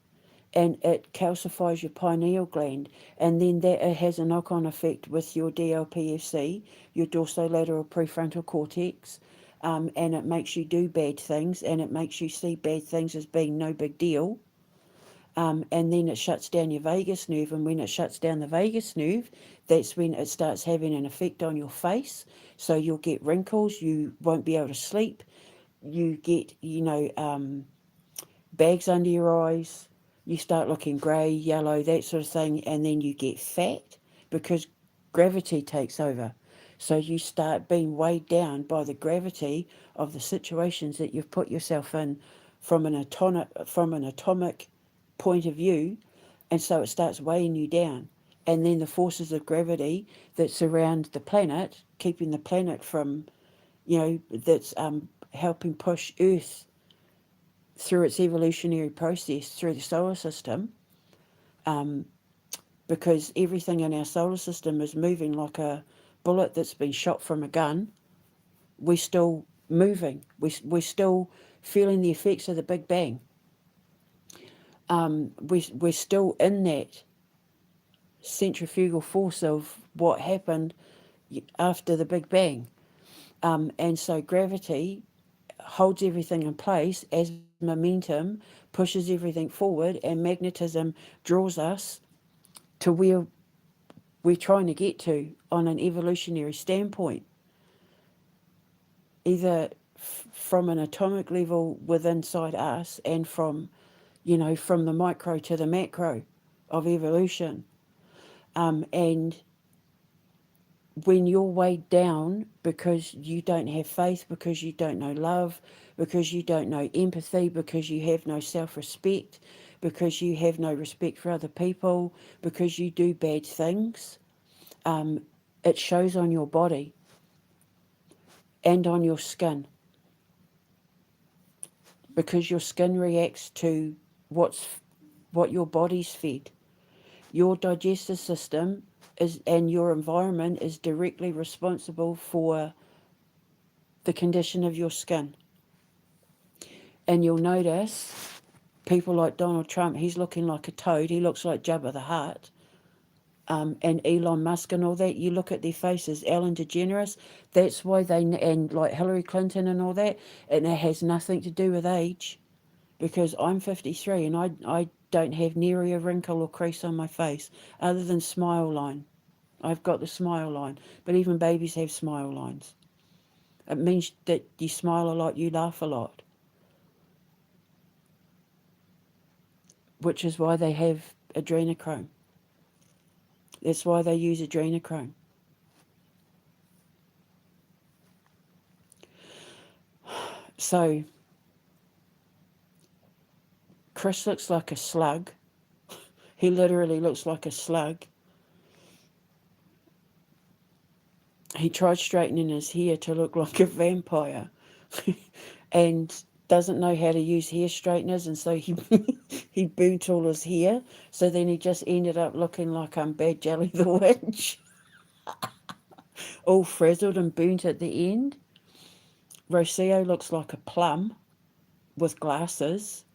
and it calcifies your pineal gland, and then that it has a knock-on effect with your DLPFC, your dorsolateral prefrontal cortex, and it makes you do bad things, and it makes you see bad things as being no big deal. And then it shuts down your vagus nerve, and when it shuts down the vagus nerve, that's when it starts having an effect on your face. So you'll get wrinkles, you won't be able to sleep, you get, bags under your eyes, you start looking grey, yellow, that sort of thing, and then you get fat because gravity takes over. So you start being weighed down by the gravity of the situations that you've put yourself in from an atomic point of view, and so it starts weighing you down. And then the forces of gravity that surround the planet, keeping the planet from, that's helping push Earth through its evolutionary process through the solar system, because everything in our solar system is moving like a bullet that's been shot from a gun. We're still moving. We're still feeling the effects of the Big Bang. We're still in that centrifugal force of what happened after the Big Bang. And so gravity holds everything in place as momentum pushes everything forward, and magnetism draws us to where we're trying to get to on an evolutionary standpoint, either from an atomic level within inside us and from, from the micro to the macro of evolution. And when you're weighed down because you don't have faith, because you don't know love, because you don't know empathy, because you have no self-respect, because you have no respect for other people, because you do bad things, it shows on your body and on your skin, because your skin reacts to what your body's fed. Your digestive system and your environment is directly responsible for the condition of your skin. And you'll notice people like Donald Trump, he's looking like a toad. He looks like Jabba the Hutt. And Elon Musk and all that, you look at their faces, Ellen DeGeneres, that's why and like Hillary Clinton and all that, and it has nothing to do with age, because I'm 53 and I don't have nearly a wrinkle or crease on my face other than smile line. I've got the smile line, but even babies have smile lines. It means that you smile a lot, you laugh a lot, which is why they have adrenochrome. That's why they use adrenochrome. So Chris looks like a slug. He literally looks like a slug. he tried straightening his hair to look like a vampire and doesn't know how to use hair straighteners, and so he he burnt all his hair, so then he just ended up looking like Bad Jelly the Witch, all frazzled and burnt at the end. Rocio looks like a plum with glasses.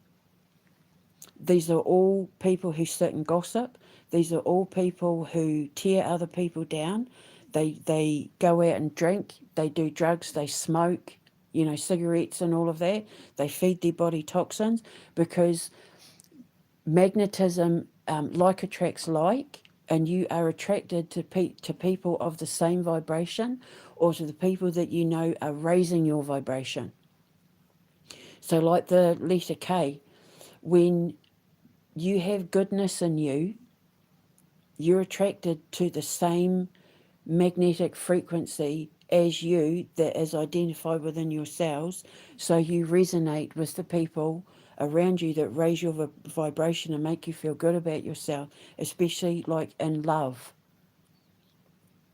These are all people who sit and gossip. These are all people who tear other people down. They go out and drink. They do drugs. They smoke, cigarettes and all of that. They feed their body toxins because magnetism, like attracts like, and you are attracted to people of the same vibration, or to the people that you know are raising your vibration. So, like the letter K, when you have goodness in you, you're attracted to the same magnetic frequency as you that is identified within your cells. So you resonate with the people around you that raise your vibration and make you feel good about yourself, especially like in love.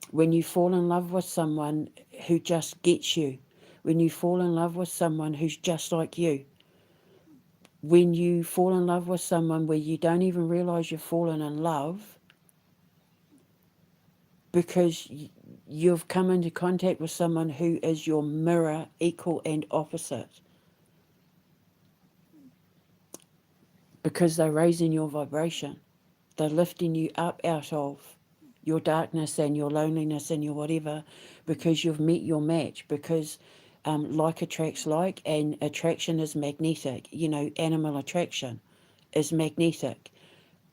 When you fall in love with someone who just gets you, when you fall in love with someone who's just like you, when you fall in love with someone where you don't even realize you've fallen in love because you've come into contact with someone who is your mirror, equal and opposite, because they're raising your vibration. They're lifting you up out of your darkness and your loneliness and your whatever, because you've met your match, because like attracts like, and attraction is magnetic. Animal attraction is magnetic,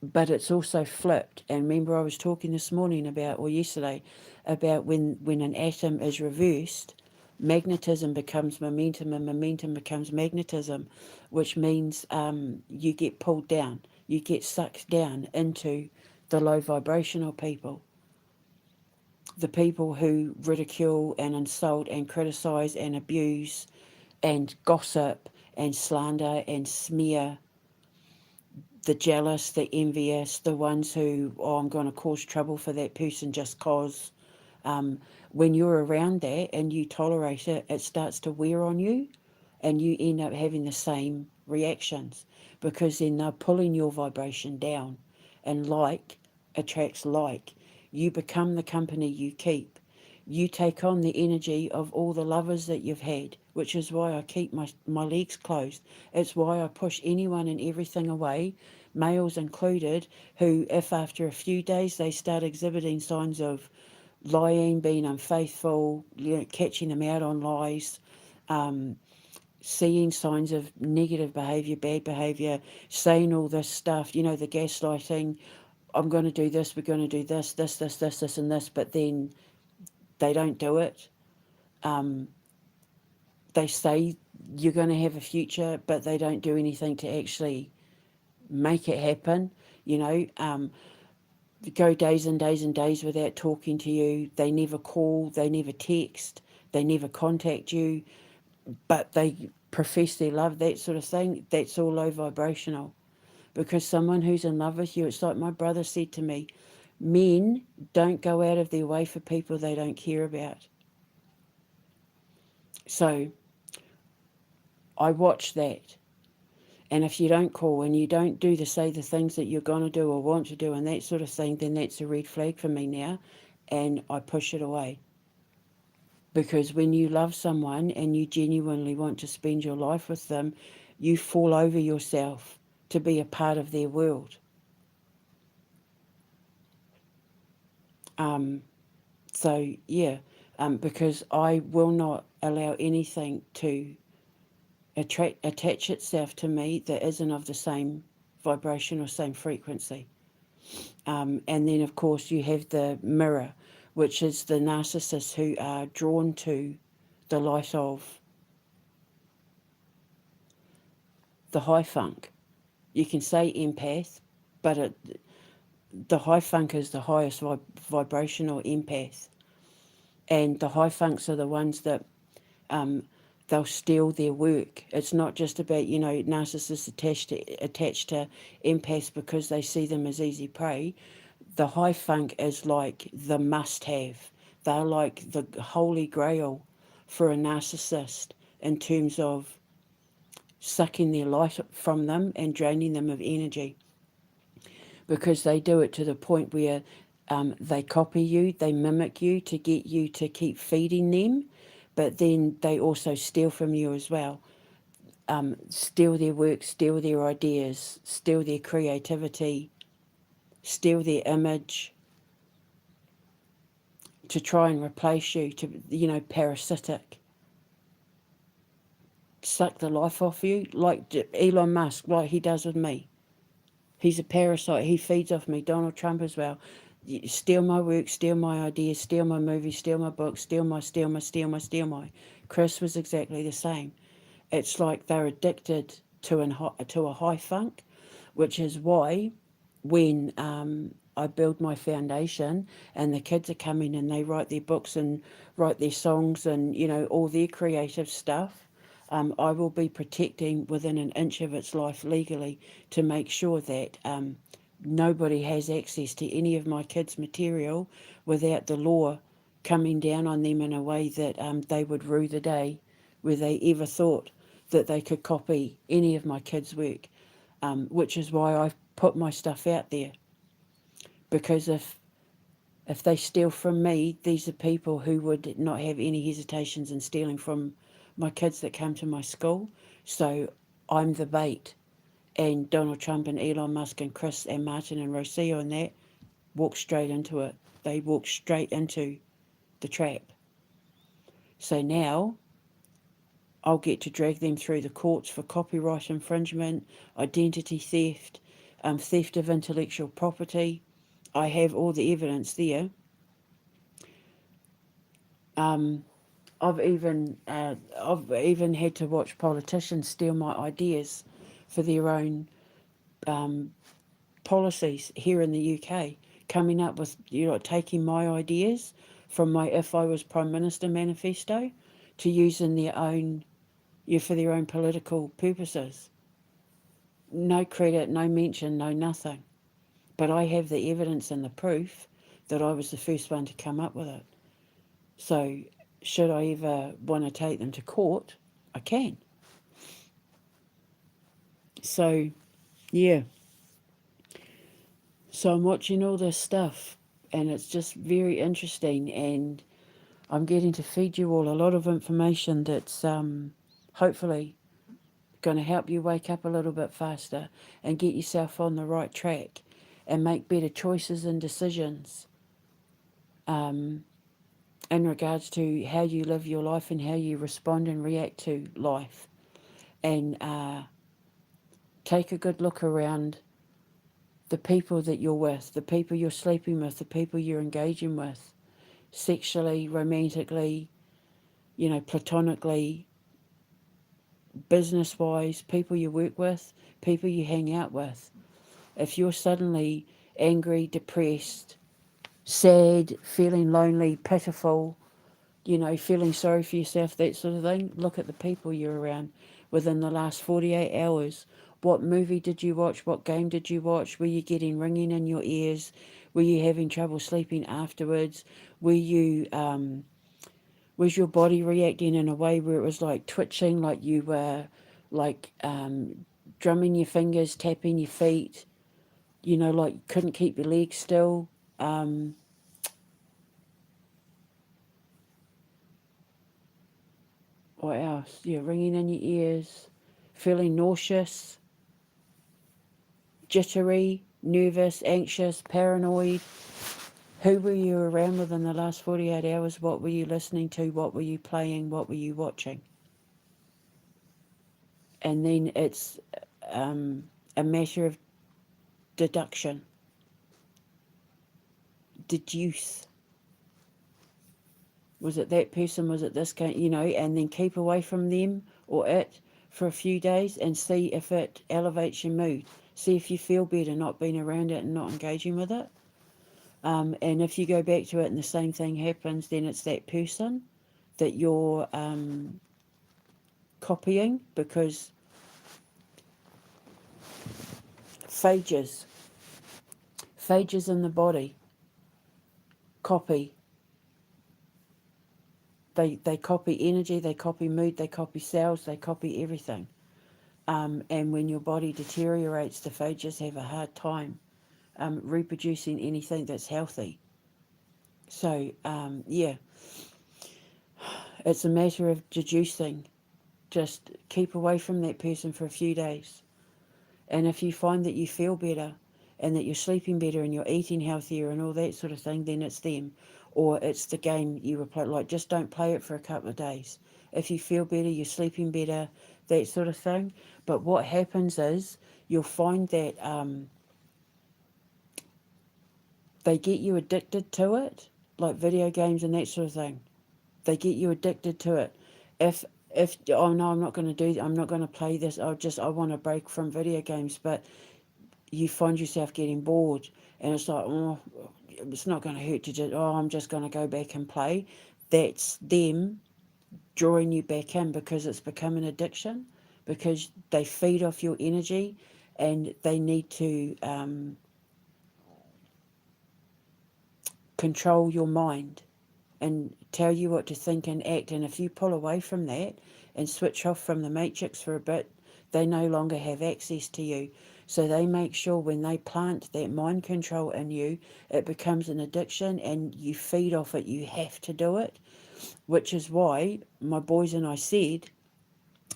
but it's also flipped. And remember, I was talking this morning about, or yesterday, about when an atom is reversed, magnetism becomes momentum and momentum becomes magnetism, which means you get pulled down, you get sucked down into the low vibrational people, the people who ridicule and insult and criticize and abuse and gossip and slander and smear, the jealous, the envious, the ones who, I'm going to cause trouble for that person just cause. When you're around that and you tolerate it, it starts to wear on you, and you end up having the same reactions, because then they're pulling your vibration down, and like attracts like. You become the company you keep. You take on the energy of all the lovers that you've had, which is why I keep my legs closed. It's why I push anyone and everything away, males included, who, if after a few days they start exhibiting signs of lying, being unfaithful, catching them out on lies, seeing signs of negative behaviour, bad behaviour, saying all this stuff, the gaslighting, I'm going to do this, we're going to do this, and this, but then they don't do it. They say you're going to have a future, but they don't do anything to actually make it happen. Go days and days and days without talking to you. They never call, they never text, they never contact you, but they profess their love, that sort of thing. That's all low vibrational. Because someone who's in love with you, it's like my brother said to me, men don't go out of their way for people they don't care about. So I watch that. And if you don't call and you don't say the things that you're going to do or want to do and that sort of thing, then that's a red flag for me now. And I push it away. Because when you love someone and you genuinely want to spend your life with them, you fall over yourself to be a part of their world. So, yeah, because I will not allow anything to attach itself to me that isn't of the same vibration or same frequency. And then, of course, you have the mirror, which is the narcissists who are drawn to the light of the high funk. You can say empath, but the high funk is the highest vibrational empath. And the high funks are the ones that they'll steal their work. It's not just about, narcissists attached to empaths because they see them as easy prey. The high funk is like the must have. They're like the holy grail for a narcissist in terms of sucking their life from them and draining them of energy, because they do it to the point where they copy you, they mimic you to get you to keep feeding them, but then they also steal from you as well. Steal their work, steal their ideas, steal their creativity, steal their image to try and replace you, to, parasitic. Suck the life off you, like Elon Musk, like he does with me. He's a parasite. He feeds off me. Donald Trump as well. Steal my work, steal my ideas, steal my movies, steal my books, steal my. Chris was exactly the same. It's like they're addicted to a high funk, which is why when I build my foundation and the kids are coming and they write their books and write their songs and, all their creative stuff, I will be protecting within an inch of its life legally to make sure that nobody has access to any of my kids' material without the law coming down on them in a way that they would rue the day where they ever thought that they could copy any of my kids' work, which is why I've put my stuff out there. Because if they steal from me, these are people who would not have any hesitations in stealing from my kids that come to my school. So I'm the bait. And Donald Trump and Elon Musk and Chris and Martin and Rocio and that walk straight into it. They walk straight into the trap. So now I'll get to drag them through the courts for copyright infringement, identity theft, theft of intellectual property. I have all the evidence there. I've even had to watch politicians steal my ideas for their own policies here in the UK, coming up with taking my ideas from my "If I Was Prime Minister" manifesto to use in their own for their own political purposes. No credit, no mention, no nothing. But I have the evidence and the proof that I was the first one to come up with it. So should I ever want to take them to court, I can. So, yeah. So I'm watching all this stuff and it's just very interesting, and I'm getting to feed you all a lot of information that's hopefully going to help you wake up a little bit faster and get yourself on the right track and make better choices and decisions in regards to how you live your life and how you respond and react to life. And take a good look around the people that you're with, the people you're sleeping with, the people you're engaging with, sexually, romantically, platonically, business-wise, people you work with, people you hang out with. If you're suddenly angry, depressed, sad, feeling lonely, pitiful, feeling sorry for yourself, that sort of thing, look at the people you're around within the last 48 hours. What movie did you watch? What game did you watch? Were you getting ringing in your ears? Were you having trouble sleeping afterwards? Were you, was your body reacting in a way where it was like twitching, like you were like drumming your fingers, tapping your feet, like you couldn't keep your legs still? What else? Yeah, ringing in your ears, feeling nauseous, jittery, nervous, anxious, paranoid. Who were you around within the last 48 hours? What were you listening to? What were you playing? What were you watching? And then it's a matter of deduction, deduce. Was it that person? Was it this guy? And then keep away from them or it for a few days and see if it elevates your mood. See if you feel better not being around it and not engaging with it. And if you go back to it and the same thing happens, then it's that person that you're copying, because phages in the body copy They copy energy, they copy mood, they copy cells, they copy everything. And when your body deteriorates, the phages have a hard time reproducing anything that's healthy. So, yeah, it's a matter of deducing. Just keep away from that person for a few days. And if you find that you feel better and that you're sleeping better and you're eating healthier and all that sort of thing, then it's them. Or it's the game you were playing. Like, just don't play it for a couple of days. If you feel better, you're sleeping better, that sort of thing. But what happens is you'll find that they get you addicted to it, like video games and that sort of thing. They get you addicted to it. If oh no, I'm not going to play this. I want to break from video games, but you find yourself getting bored, and it's like, oh, it's not going to hurt to just, oh, I'm just going to go back and play. That's them drawing you back in because it's become an addiction, because they feed off your energy, and they need to control your mind and tell you what to think and act. And if you pull away from that and switch off from the matrix for a bit, they no longer have access to you. So they make sure when they plant that mind control in you, it becomes an addiction and you feed off it. You have to do it, which is why my boys and I said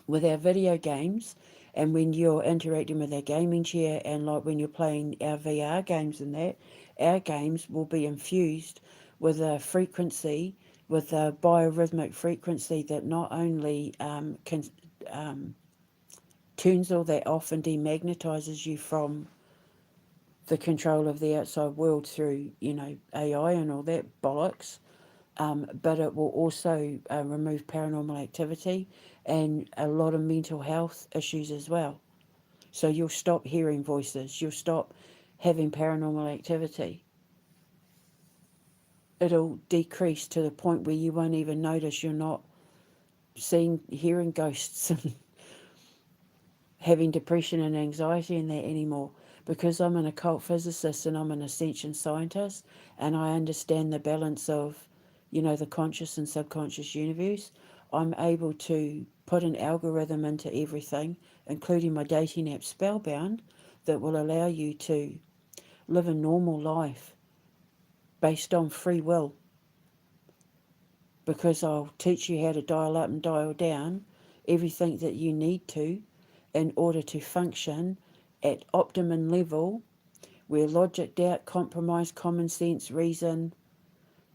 with our video games, and when you're interacting with our gaming chair, and like when you're playing our VR games and that, our games will be infused with a frequency, with a biorhythmic frequency that not only um, turns all that off and demagnetizes you from the control of the outside world through, AI and all that bollocks, but it will also remove paranormal activity and a lot of mental health issues as well. So you'll stop hearing voices, you'll stop having paranormal activity. It'll decrease to the point where you won't even notice you're not hearing ghosts and having depression and anxiety and that anymore. Because I'm an occult physicist and I'm an ascension scientist, and I understand the balance of, the conscious and subconscious universe, I'm able to put an algorithm into everything, including my dating app Spellbound, that will allow you to live a normal life based on free will. Because I'll teach you how to dial up and dial down everything that you need to in order to function at optimum level, where logic, doubt, compromise, common sense, reason,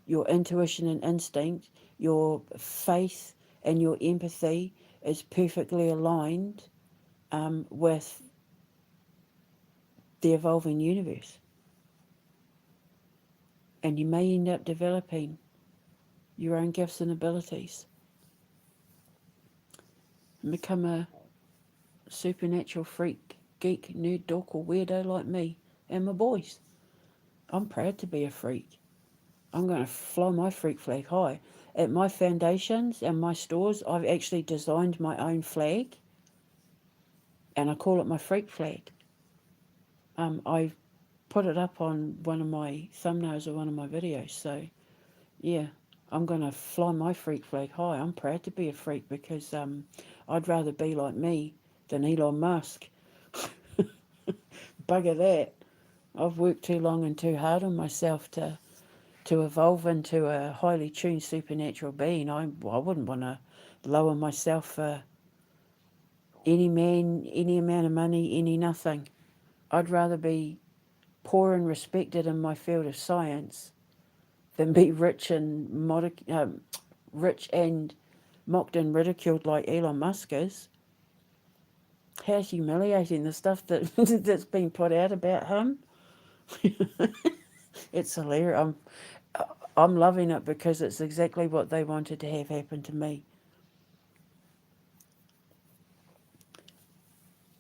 your intuition and instinct, your faith and your empathy is perfectly aligned with the evolving universe. And you may end up developing your own gifts and abilities and become a supernatural freak, geek, nerd, dork, or weirdo like me and my boys. I'm proud to be a freak. I'm going to fly my freak flag high. At my foundations and my stores, I've actually designed my own flag, and I call it my freak flag. I put it up on one of my thumbnails of one of my videos. So, yeah, I'm going to fly my freak flag high. I'm proud to be a freak because I'd rather be like me than Elon Musk. Bugger that. I've worked too long and too hard on myself to evolve into a highly tuned supernatural being. I wouldn't want to lower myself for any man, any amount of money, any nothing. I'd rather be poor and respected in my field of science than be rich and mocked and ridiculed like Elon Musk is. How humiliating, the stuff that's been put out about him. It's hilarious. I'm loving it because it's exactly what they wanted to have happen to me.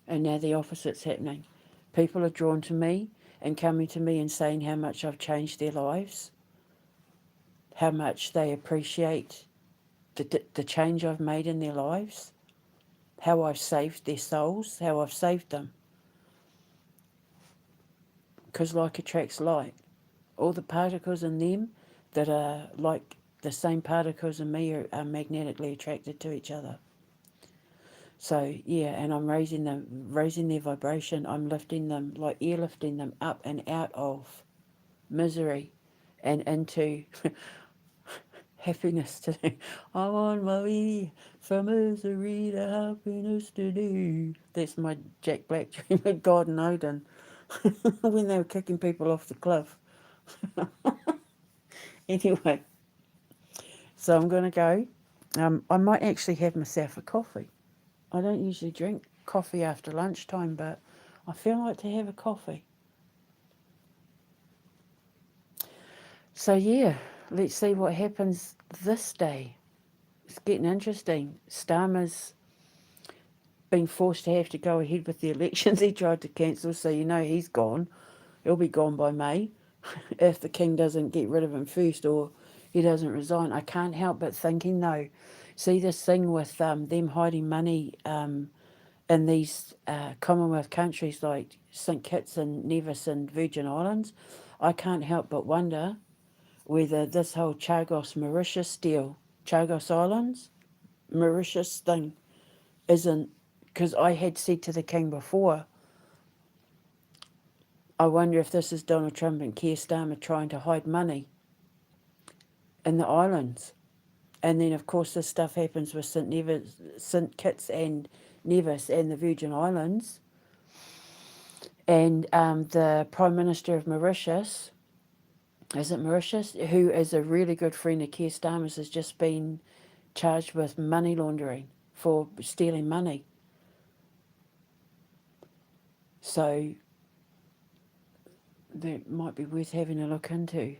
And now the opposite's happening. People are drawn to me and coming to me and saying how much I've changed their lives, how much they appreciate the change I've made in their lives, how I've saved their souls, how I've saved them. Because like attracts like. All the particles in them that are like the same particles in me are magnetically attracted to each other. So yeah, and I'm raising their vibration. I'm lifting them, like airlifting them up and out of misery and into happiness today. I'm on my way from misery to happiness today. That's my Jack Black dream of God and Odin when they were kicking people off the cliff. Anyway, so I'm going to go. I might actually have myself a coffee. I don't usually drink coffee after lunchtime, but I feel like to have a coffee. So yeah, let's see what happens this day. It's getting interesting. Starmer's been forced to have to go ahead with the elections he tried to cancel, so you know he's gone. He'll be gone by May if the king doesn't get rid of him first or he doesn't resign. I can't help but thinking though, see this thing with them hiding money in these Commonwealth countries like St Kitts and Nevis and Virgin Islands. I can't help but wonder whether this whole Chagos deal, Chagos Islands, Mauritius thing, isn't, because I had said to the king before, I wonder if this is Donald Trump and Keir Starmer trying to hide money in the islands. And then, of course, this stuff happens with St Kitts and Nevis and the Virgin Islands. And the Prime Minister of Mauritius, is it Mauritius, who is a really good friend of Keir Starmer's, has just been charged with money laundering for stealing money. So that might be worth having a look into,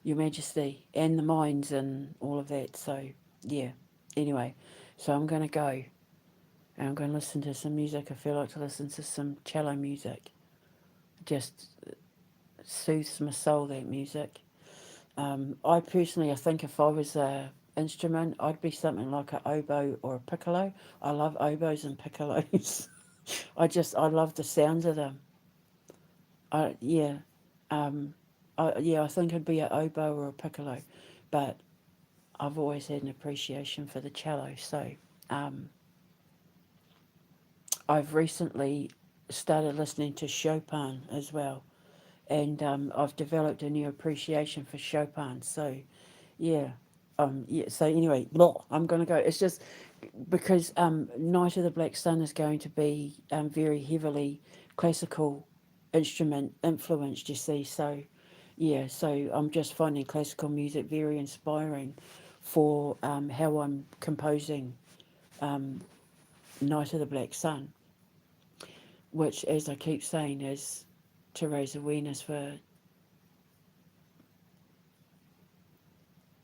Your Majesty, and the mines and all of that. So, yeah. Anyway, so I'm going to go and I'm going to listen to some music. I feel like to listen to some cello music. Just soothes my soul, that music. I personally, I think if I was a instrument, I'd be something like an oboe or a piccolo. I love oboes and piccolos. I love the sounds of them. Yeah. I think I'd be an oboe or a piccolo, but I've always had an appreciation for the cello. So, I've recently started listening to Chopin as well, and I've developed a new appreciation for Chopin. So, yeah. Yeah. So anyway, I'm gonna go. It's just because Night of the Black Sun is going to be very heavily classical instrument influenced. You see, so yeah. So I'm just finding classical music very inspiring for how I'm composing Night of the Black Sun, which, as I keep saying, is to raise awareness for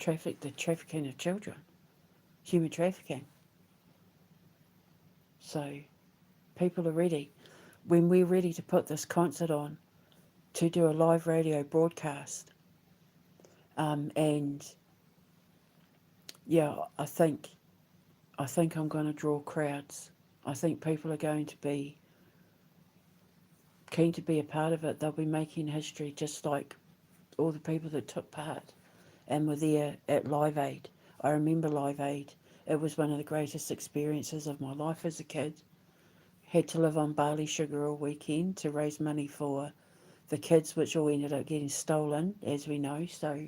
the trafficking of children, human trafficking. So people are ready. When we're ready to put this concert on, to do a live radio broadcast, and yeah, I think I'm going to draw crowds. I think people are going to be keen to be a part of it. They'll be making history just like all the people that took part and were there at Live Aid. I remember Live Aid. It was one of the greatest experiences of my life as a kid. Had to live on barley sugar all weekend to raise money for the kids, which all ended up getting stolen, as we know. So,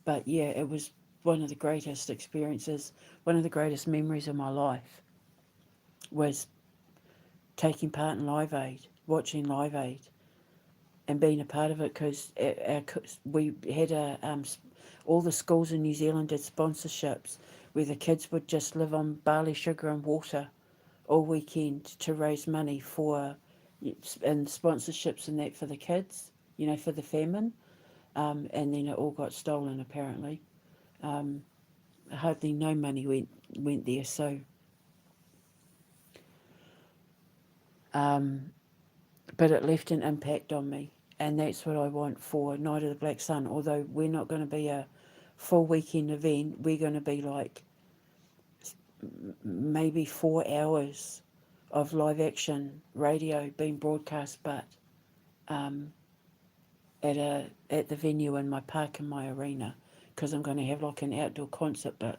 but yeah, it was one of the greatest experiences, one of the greatest memories of my life was taking part in Live Aid, watching Live Aid, and being a part of it because we had all the schools in New Zealand did sponsorships where the kids would just live on barley sugar and water all weekend to raise money for and sponsorships and that for the kids, for the famine. And then it all got stolen apparently. Hardly no money went there. So, but it left an impact on me, and that's what I want for Night of the Black Sun. Although we're not going to be a full weekend event, we're going to be like maybe 4 hours of live action radio being broadcast, but at the venue in my park in my arena, because I'm going to have like an outdoor concert bit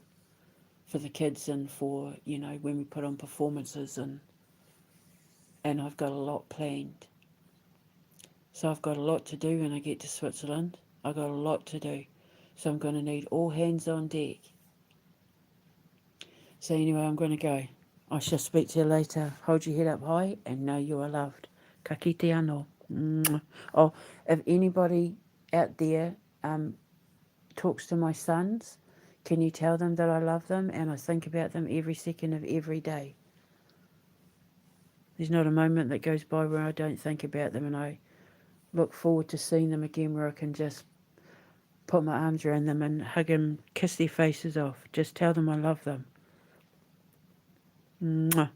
for the kids and for, you know, when we put on performances, and I've got a lot planned. So I've got a lot to do when I get to Switzerland. I've got a lot to do. So I'm going to need all hands on deck. So anyway, I'm going to go. I shall speak to you later. Hold your head up high and know you are loved. Ka kite anō. Mwah. Oh, if anybody out there talks to my sons, can you tell them that I love them and I think about them every second of every day? There's not a moment that goes by where I don't think about them, and I look forward to seeing them again where I can just put my arms around them and hug them, kiss their faces off. Just tell them I love them. Mwah.